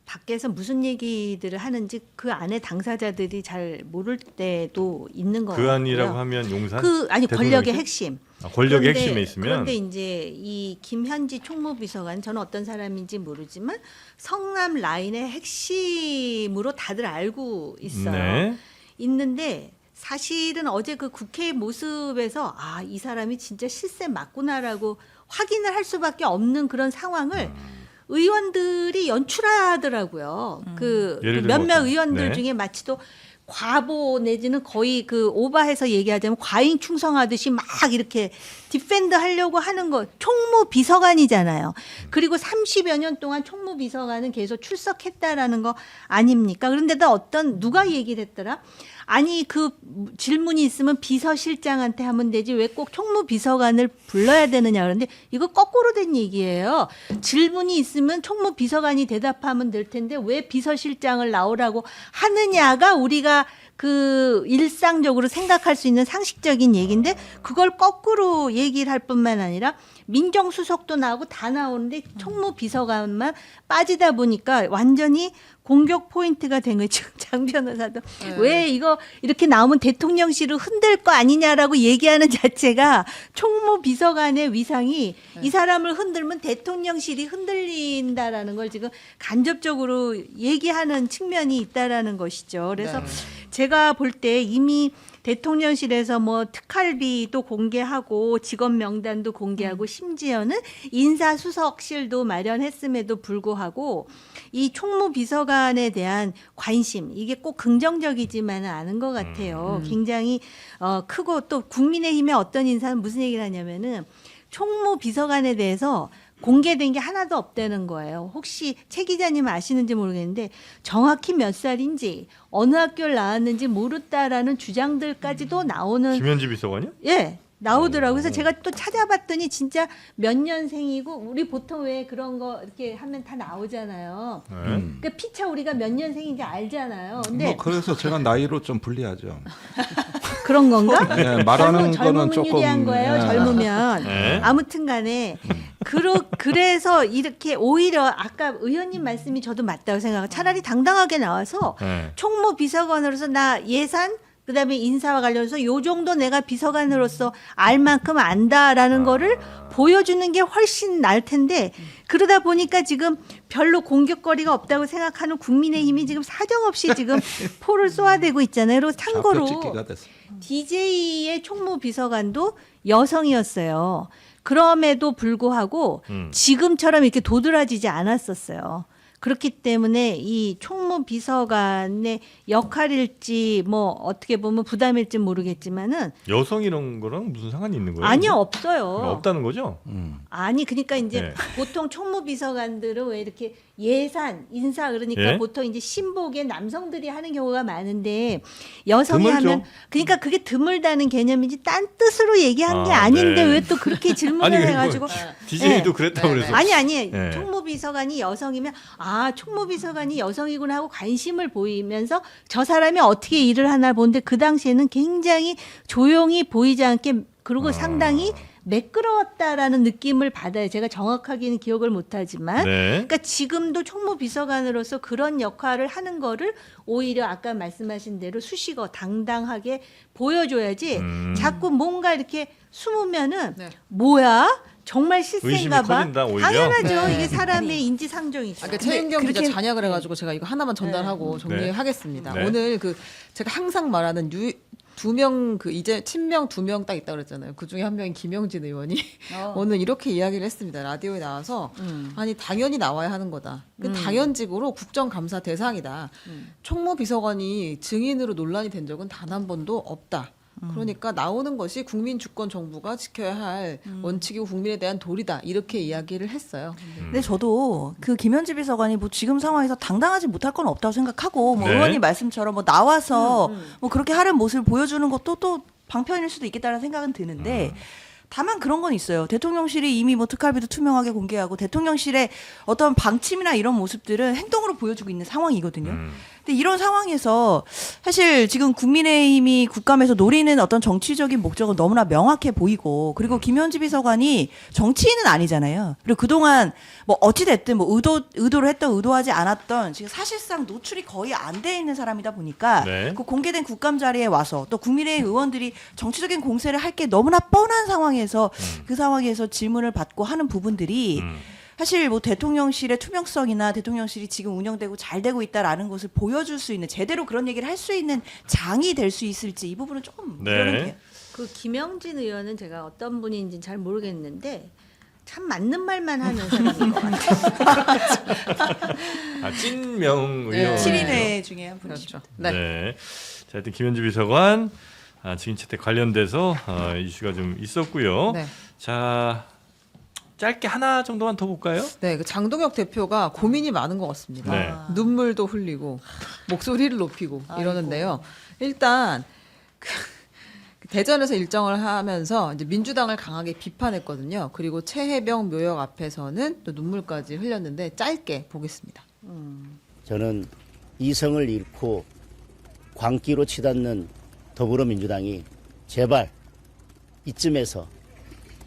D: 밖에서 무슨 얘기들을 하는지 그 안에 당사자들이 잘 모를 때도 있는 거
B: 그
D: 같고요.
B: 안이라고 하면 용산?
D: 아니 권력의
B: 대통령실?
D: 핵심.
B: 권력의
D: 그런데-
B: 핵심에 있으면
D: 그런데 이제 이 김현지 총무비서관 저는 어떤 사람인지 모르지만 성남 라인의 핵심으로 다들 알고 있어요.
B: 네.
D: 있는데 사실은 어제 그 국회 모습에서 아, 이 사람이 진짜 실세 맞구나라고 확인을 할 수밖에 없는 그런 상황을 의원들이 연출하더라고요. 그
B: 예를 들면
D: 몇몇
B: 어떤-
D: 의원들
B: 네.
D: 중에 마치 또 과보 내지는 거의 그 오바해서 얘기하자면 과잉 충성하듯이 막 이렇게 디펜드 하려고 하는 거 총무 비서관이잖아요. 그리고 30여 년 동안 총무 비서관은 계속 출석했다라는 거 아닙니까? 그런데도 누가 얘기를 했더라? 아니 그 질문이 있으면 비서실장한테 하면 되지 왜 꼭 총무 비서관을 불러야 되느냐 그런데 이거 거꾸로 된 얘기예요. 질문이 있으면 총무 비서관이 대답하면 될 텐데 왜 비서실장을 나오라고 하느냐가 우리가 그 일상적으로 생각할 수 있는 상식적인 얘기인데 그걸 거꾸로 얘기를 할 뿐만 아니라 민정수석도 나오고 다 나오는데 총무 비서관만 빠지다 보니까 완전히 공격 포인트가 된 거예요. 지금 장 변호사도 왜 이거 이렇게 나오면 대통령실을 흔들 거 아니냐라고 얘기하는 자체가 총무 비서관의 위상이 이 사람을 흔들면 대통령실이 흔들린다라는 걸 지금 간접적으로 얘기하는 측면이 있다라는 것이죠. 그래서 제가 볼 때 이미 대통령실에서 뭐 특활비도 공개하고 직원 명단도 공개하고 심지어는 인사수석실도 마련했음에도 불구하고 이 총무비서관에 대한 관심 이게 꼭 긍정적이지만은 않은 것 같아요. 굉장히 크고 또 국민의힘의 어떤 인사는 무슨 얘기를 하냐면은 총무비서관에 대해서 공개된 게 하나도 없다는 거예요. 혹시 최 기자님 아시는지 모르겠는데 정확히 몇 살인지 어느 학교를 나왔는지 모르다라는 주장들까지도 나오는
B: 김현지 비서관이요?
D: 예. 나오더라고요. 그래서 제가 또 찾아봤더니 진짜 몇 년생이고 우리 보통 왜 그런 거 이렇게 하면 다 나오잖아요.
B: 네.
D: 그러니까 피차 우리가 몇 년생인지 알잖아요. 근데
A: 뭐 그래서 제가 나이로 좀 불리하죠.
D: 그런 건가?
A: 네, 말하는 거는
D: 젊으면
A: 조금
D: 유리한 거예요.
A: 예.
D: 젊으면.
B: 네.
D: 아무튼 간에 그래서 이렇게 오히려 아까 의원님 말씀이 저도 맞다고 생각해요. 차라리 당당하게 나와서
B: 네.
D: 총무 비서관으로서 나 예산 그다음에 인사와 관련해서 요 정도 내가 비서관으로서 알 만큼 안다라는 거를 보여주는 게 훨씬 나을 텐데 그러다 보니까 지금 별로 공격거리가 없다고 생각하는 국민의힘이 지금 사정없이 지금 포를 쏘아대고 있잖아요. 그리고 참고로
A: 좌표찍기가 됐어.
D: DJ의 총무 비서관도 여성이었어요. 그럼에도 불구하고 지금처럼 이렇게 도드라지지 않았었어요. 그렇기 때문에 이 총무 비서관의 역할일지 뭐 어떻게 보면 부담일지 모르겠지만은
B: 여성 이런 거랑 무슨 상관이 있는 거예요?
D: 아니요 없어요.
B: 없다는 거죠?
D: 아니 그러니까 이제
B: 네.
D: 보통 총무 비서관들은 왜 이렇게 예산 인사 그러니까
B: 예?
D: 보통 이제 신복의 남성들이 하는 경우가 많은데 여성이
B: 드물죠.
D: 하면 그러니까 그게 드물다는 개념이지 딴 뜻으로 얘기한 게
B: 아,
D: 아닌데
B: 네.
D: 왜 또 그렇게 질문을
B: 아니 그리고
D: 해가지고
B: DJ도
D: 네.
B: 그랬다고 그래서
D: 아니
B: 네.
D: 총무비서관이 여성이면 아 총무비서관이 여성이구나 하고 관심을 보이면서 저 사람이 어떻게 일을 하나 보는데 그 당시에는 굉장히 조용히 보이지 않게 그리고 상당히 매끄러웠다라는 느낌을 받아요. 제가 정확하게는 기억을 못하지만
B: 네.
D: 그러니까 지금도 총무비서관으로서 그런 역할을 하는 거를 오히려 아까 말씀하신 대로 수식어 당당하게 보여줘야지 자꾸 뭔가 이렇게 숨으면은
E: 네.
D: 뭐야? 정말
B: 의심이
D: 실세인가 봐.
B: 커진다, 오히려.
D: 당연하죠.
E: 네.
D: 이게 사람의 인지상정이죠.
E: 아까 최은경 기자
F: 그렇게-
E: 잔약을 해가지고 제가 이거 하나만 전달하고 정리하겠습니다.
B: 네.
E: 오늘 그 제가 항상 말하는 두 명 그 이제 친명 2명 딱 있다 그랬잖아요. 그 중에 한 명이 김영진 의원이 오늘 이렇게 이야기를 했습니다. 라디오에 나와서 아니 당연히 나와야 하는 거다. 그 당연직으로 국정감사 대상이다. 총무비서관이 증인으로 논란이 된 적은 단 한 번도 없다. 그러니까 나오는 것이 국민 주권 정부가 지켜야 할 원칙이고 국민에 대한 도리다 이렇게 이야기를 했어요.
F: 근데 저도 그 김현지 비서관이 뭐 지금 상황에서 당당하지 못할 건 없다고 생각하고 뭐
B: 네.
F: 의원님 말씀처럼 뭐 나와서 뭐 그렇게 하는 모습을 보여주는 것도 또 방편일 수도 있겠다는 생각은 드는데 다만 그런 건 있어요. 대통령실이 이미 뭐 특활비도 투명하게 공개하고 대통령실의 어떤 방침이나 이런 모습들은 행동으로 보여주고 있는 상황이거든요. 근데 이런 상황에서 사실 지금 국민의힘이 국감에서 노리는 어떤 정치적인 목적은 너무나 명확해 보이고 그리고 김현지 비서관이 정치인은 아니잖아요. 그리고 그동안 뭐 어찌됐든 뭐 의도를 했던 의도하지 않았던 지금 사실상 노출이 거의 안 돼 있는 사람이다 보니까
B: 네.
F: 그 공개된 국감 자리에 와서 또 국민의힘 의원들이 정치적인 공세를 할 게 너무나 뻔한 상황에서 그 상황에서 질문을 받고 하는 부분들이 사실 뭐 대통령실의 투명성이나 대통령실이 지금 운영되고 잘 되고 있다라는 것을 보여줄 수 있는 제대로 그런 얘기를 할 수 있는 장이 될 수 있을지 이 부분은 조금
B: 네.
F: 그러는
D: 그 김영진 의원은 제가 어떤 분인지는 잘 모르겠는데 참 맞는 말만 하는 사람인 것 같아요.
B: 아, 찐명
E: 네.
B: 의원.
F: 7인회 중에 한 분이죠.
E: 그렇죠. 네.
B: 네. 자, 하여튼 김현주 비서관 증인 채택 관련돼서 이슈가 좀 있었고요.
E: 네.
B: 자, 짧게 하나 정도만 더 볼까요?
E: 네, 그 장동혁 대표가 고민이 많은 것 같습니다.
B: 네.
E: 눈물도 흘리고 목소리를 높이고 이러는데요. 일단 그 대전에서 일정을 하면서 이제 민주당을 강하게 비판했거든요. 그리고 최혜병 묘역 앞에서는 또 눈물까지 흘렸는데 짧게 보겠습니다.
K: 저는 이성을 잃고 광기로 치닫는 더불어민주당이 제발 이쯤에서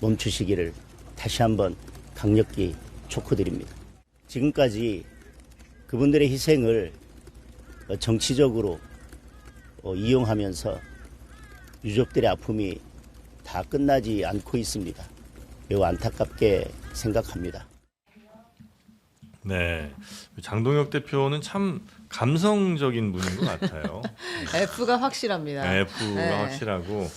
K: 멈추시기를 다시 한번 강력히 촉구드립니다. 지금까지 그분들의 희생을 정치적으로 이용하면서 유족들의 아픔이 다 끝나지 않고 있습니다. 매우 안타깝게 생각합니다.
B: 네. 장동혁 대표는 참 감성적인 분인 것 같아요.
E: F가 확실합니다.
B: F가
E: 네.
B: 확실하고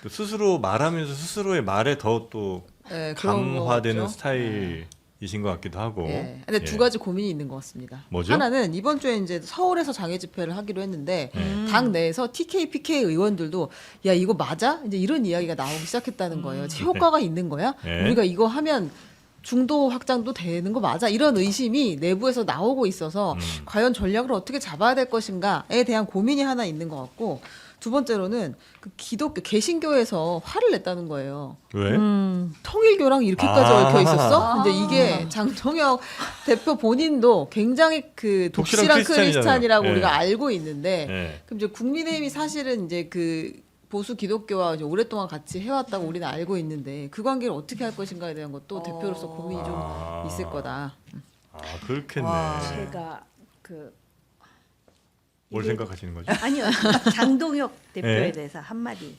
B: 또 스스로 말하면서 스스로의 말에 더 또
E: 네, 그런 것
B: 강화되는
E: 같죠.
B: 스타일이신 것 같기도 하고.
E: 예. 근데 두 가지 고민이 있는 것 같습니다.
B: 뭐죠?
E: 하나는 이번 주에 이제 서울에서 장애 집회를 하기로 했는데
B: 네.
E: 당 내에서 TK, PK 의원들도 야 이거 맞아? 이제 이런 이야기가 나오기 시작했다는 거예요. 효과가 있는 거야?
B: 네.
E: 우리가 이거 하면 중도 확장도 되는 거 맞아? 이런 의심이 내부에서 나오고 있어서 과연 전략을 어떻게 잡아야 될 것인가에 대한 고민이 하나 있는 것 같고 두 번째로는 그 기독교 개신교에서 화를 냈다는 거예요.
B: 왜?
E: 통일교랑 이렇게까지
B: 아.
E: 얽혀 있었어? 근데 이게 장동혁 대표 본인도 굉장히 그
B: 독실한
E: 독실한
B: 크리스찬이잖아요.
E: 크리스찬이라고
B: 예.
E: 우리가 알고 있는데
B: 네.
E: 그럼 이제 국민의힘이 사실은 이제 그 보수 기독교와 이제 오랫동안 같이 해왔다고 우리는 알고 있는데 그 관계를 어떻게 할 것인가에 대한 것도 대표로서 고민이 좀 있을 거다.
B: 아, 그렇겠네.
D: 제가 그
B: 뭘
D: 이게-
B: 생각하시는 거죠?
D: 아니요 장동혁 대표에
B: 네.
D: 대해서 한마디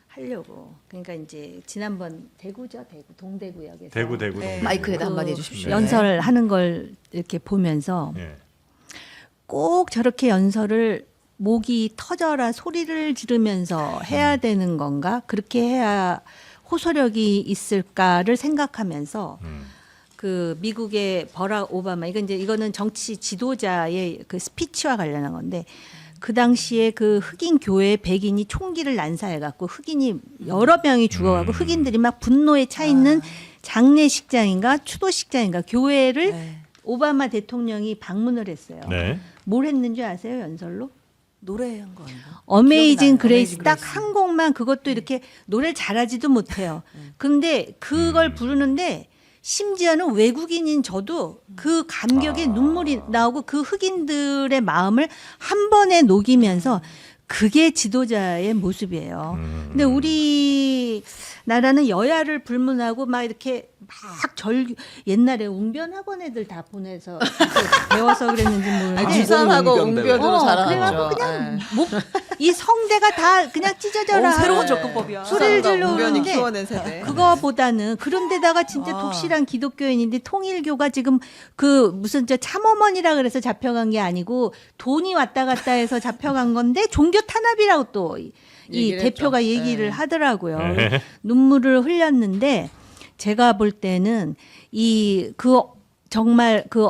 D: 하려고. 그러니까 이제 지난번 대구죠, 대구 동대구역에서
B: 대구
F: 네.
B: 동대.
E: 마이크에다
D: 그
E: 한마디 해주십시오.
D: 연설하는 걸 이렇게 보면서
B: 네.
D: 꼭 저렇게 연설을 목이 터져라 소리를 지르면서 해야 되는 건가? 그렇게 해야 호소력이 있을까를 생각하면서 그 미국의 버락 오바마 이거는 정치 지도자의 그 스피치와 관련한 건데 그 당시에 그 흑인 교회 백인이 총기를 난사해 갖고 흑인이 여러 명이 죽어가고 흑인들이 막 분노에 차 있는 장례식장인가 추도식장인가 교회를
F: 네.
D: 오바마 대통령이 방문을 했어요.
B: 네.
D: 뭘 했는지 아세요? 연설로?
F: 노래한 거 아닌가?
D: 어메이징
F: 기억이 나요.
D: 그레이스
F: 어메이징
D: 딱
F: 그레이스.
D: 한 곡만 그것도 이렇게 노래를 잘하지도 못해요. 근데 그걸 부르는데 심지어는 외국인인 저도 그 감격에 눈물이 나오고 그 흑인들의 마음을 한 번에 녹이면서 그게 지도자의 모습이에요. 근데 우리 나라는 여야를 불문하고 막 이렇게 막 옛날에 웅변 학원 애들 다 보내서 배워서 그랬는지 모르는데
E: 주산하고
A: 웅변대회.
E: 웅변으로
D: 그래갖고
E: 잘하죠.
D: 그냥 이 성대가 다 그냥 찢어져라.
F: 새로운
E: 네.
F: 접근법이야.
D: 소리를 질러
E: 웅변이
D: 오르는데
E: 키워낸 세대.
D: 그거보다는 그런데다가 진짜 독실한 기독교인인데 통일교가 지금 그 무슨 저 참어머니라 그래서 잡혀간 게 아니고 돈이 왔다 갔다 해서 잡혀간 건데 종교 탄압이라고 또 이
E: 얘기를
D: 대표가
E: 했죠.
D: 얘기를
E: 네.
D: 하더라고요.
B: 네.
D: 눈물을 흘렸는데 제가 볼 때는 정말 그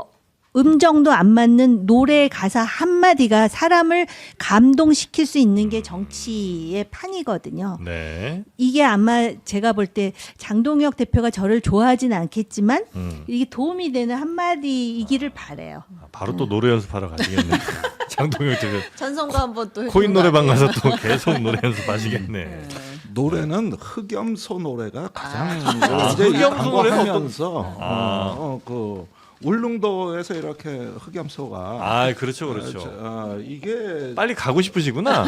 D: 음정도 안 맞는 노래 가사 한마디가 사람을 감동시킬 수 있는 게 정치의 판이거든요.
B: 네.
D: 이게 아마 제가 볼 때 장동혁 대표가 저를 좋아하진 않겠지만 이게 도움이 되는 한마디이기를 바래요.
B: 바로 또 노래 연습하러 가시겠네. 장동혁 대표.
E: 찬성가 한번 또
B: 코인
E: 해주는 거
B: 노래방
E: 아니에요?
B: 가서 또 계속 노래 연습하시겠네.
A: 노래는 흑염소 노래가 가장
B: 흑염소
A: 이제
B: 노래는
A: 광고하면서 그 울릉도에서 이렇게 흑염소가
B: 아, 그렇죠, 그렇죠.
A: 이게
B: 빨리 가고 싶으시구나.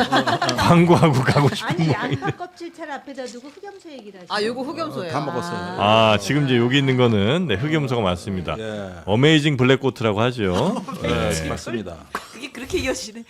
B: 광고하고 가고 싶은
D: 아니
B: 모양이.
D: 양파 껍질채 앞에다 두고 흑염소 얘기를 하시죠.
E: 아, 요거 흑염소예요.
A: 다 먹었어요.
B: 아, 지금 이제 여기 있는 거는 네, 흑염소가 맞습니다.
A: 예.
B: 어메이징 블랙고트라고 하죠.
A: 네, 맞습니다.
F: 그게 그렇게 이어지네.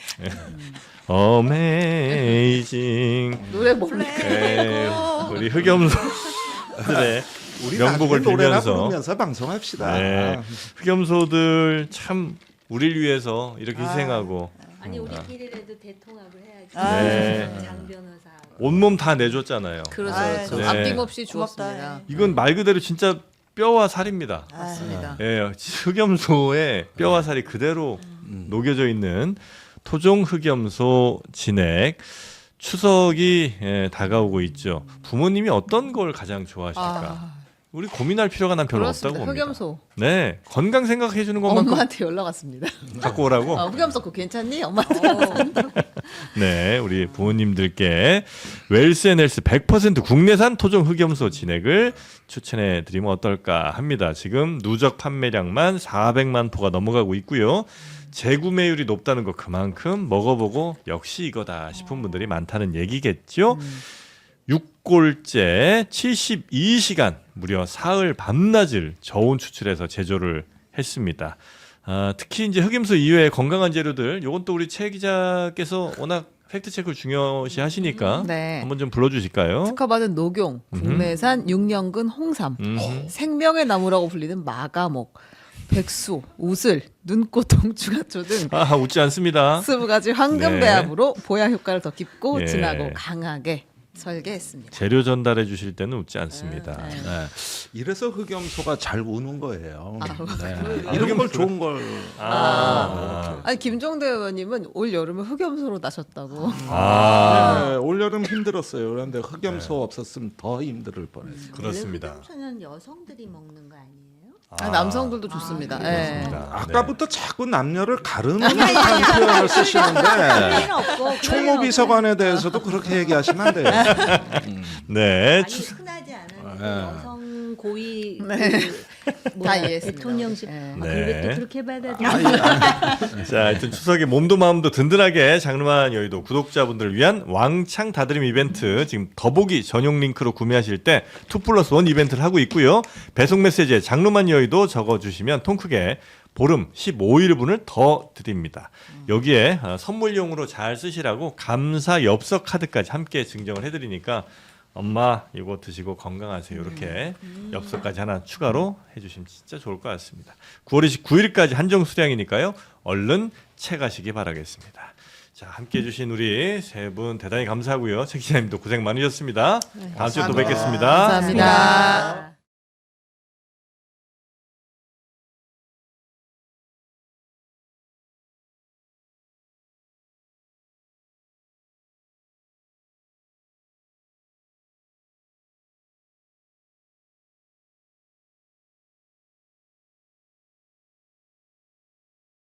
B: 어메이징.
E: 노래 뭡니까?
B: 우리 흑염소들의
A: 우리
B: 명복을
A: 나중에 노래나
B: 빌면서.
A: 부르면서 방송합시다.
B: 네. 흑염소들 참 우리를 위해서 이렇게 희생하고
D: 아니 우리끼리라도 대통합을 해야지.
B: 네.
D: 장 변호사.
B: 온몸 다 내줬잖아요.
E: 그렇죠.
F: 아유,
E: 그렇죠.
B: 네.
E: 아낌없이
F: 고맙다.
E: 주었습니다.
B: 이건 말 그대로 진짜 뼈와 살입니다.
E: 맞습니다.
B: 예, 흑염소의 뼈와 살이 그대로 녹여져 있는 토종 흑염소 진액. 추석이 다가오고 있죠. 부모님이 어떤 걸 가장 좋아하실까? 우리 고민할 필요가 난 별로
E: 그렇습니다.
B: 없다고 봅니다.
E: 흑염소.
B: 네, 건강 생각해 주는 것만큼
E: 엄마한테 연락 왔습니다.
B: 갖고 오라고.
E: 흑염소 그거 괜찮니? 엄마한테.
B: 네, 우리 부모님들께 웰스앤헬스 100% 국내산 토종 흑염소 진액을 추천해 드리면 어떨까 합니다. 지금 누적 판매량만 400만 포가 넘어가고 있고요. 재구매율이 높다는 거 그만큼 먹어보고 역시 이거다 싶은 분들이 많다는 얘기겠죠. 6골째 72시간 무려 사흘 밤낮을 저온 추출해서 제조를 했습니다. 특히 이제 흑염소 이외의 건강한 재료들, 요건 또 우리 최 기자께서 워낙 팩트 체크를 중요시 하시니까
E: 네.
B: 한번 좀 불러주실까요?
E: 특허받은 녹용, 국내산 6년근 홍삼, 생명의 나무라고 불리는 마가목, 백수, 우슬, 눈꽃, 중화초 등
B: 아, 웃지 않습니다.
E: 20가지 황금
B: 네.
E: 배합으로 보양 효과를 더 깊고
B: 예.
E: 진하고 강하게 설계했습니다.
B: 재료 전달해 주실 때는 웃지 않습니다.
E: 네.
B: 네.
A: 이래서 흑염소가 잘 우는 거예요.
E: 아,
A: 네. 이런 걸 좋은 걸.
E: 아니 김종대 의원님은 올 여름에 흑염소로 나셨다고.
A: 네, 올여름 힘들었어요. 그런데 흑염소 없었으면 더 힘들 뻔했어요.
B: 그렇습니다.
D: 흑염소는 여성들이 먹는 거 아니에요?
E: 남성들도 좋습니다. 예.
A: 아까부터 자꾸 남녀를 가르는 듯한 표현을 쓰시는데 총무비서관에 대해서도 그렇게 얘기하시면 안 돼요.
B: 네.
D: 아니 흔하지 않은
A: 네.
D: 여성 고위
E: 네. 다 이해했습니다.
D: 대통령실
E: 네.
D: 그걸 또
B: 네.
D: 그렇게 받아들여.
B: 자, 하여튼 추석에 몸도 마음도 든든하게 장르만 여의도 구독자분들을 위한 왕창 다드림 이벤트 지금 더보기 전용 링크로 구매하실 때 2+1 이벤트를 하고 있고요. 배송 메시지에 장르만 여의도 적어주시면 통 크게 보름 15일분을 더 드립니다. 여기에 선물용으로 잘 쓰시라고 감사 엽서 카드까지 함께 증정을 해드리니까 엄마 이거 드시고 건강하세요. 이렇게 엽서까지 하나 추가로 해주시면 진짜 좋을 것 같습니다. 9월 29일까지 한정 수량이니까요. 얼른 채가시기 바라겠습니다. 자, 함께해 주신 우리 세 분 대단히 감사하고요. 책 기자님도 고생 많으셨습니다. 다음 주에 또 뵙겠습니다.
E: 감사합니다.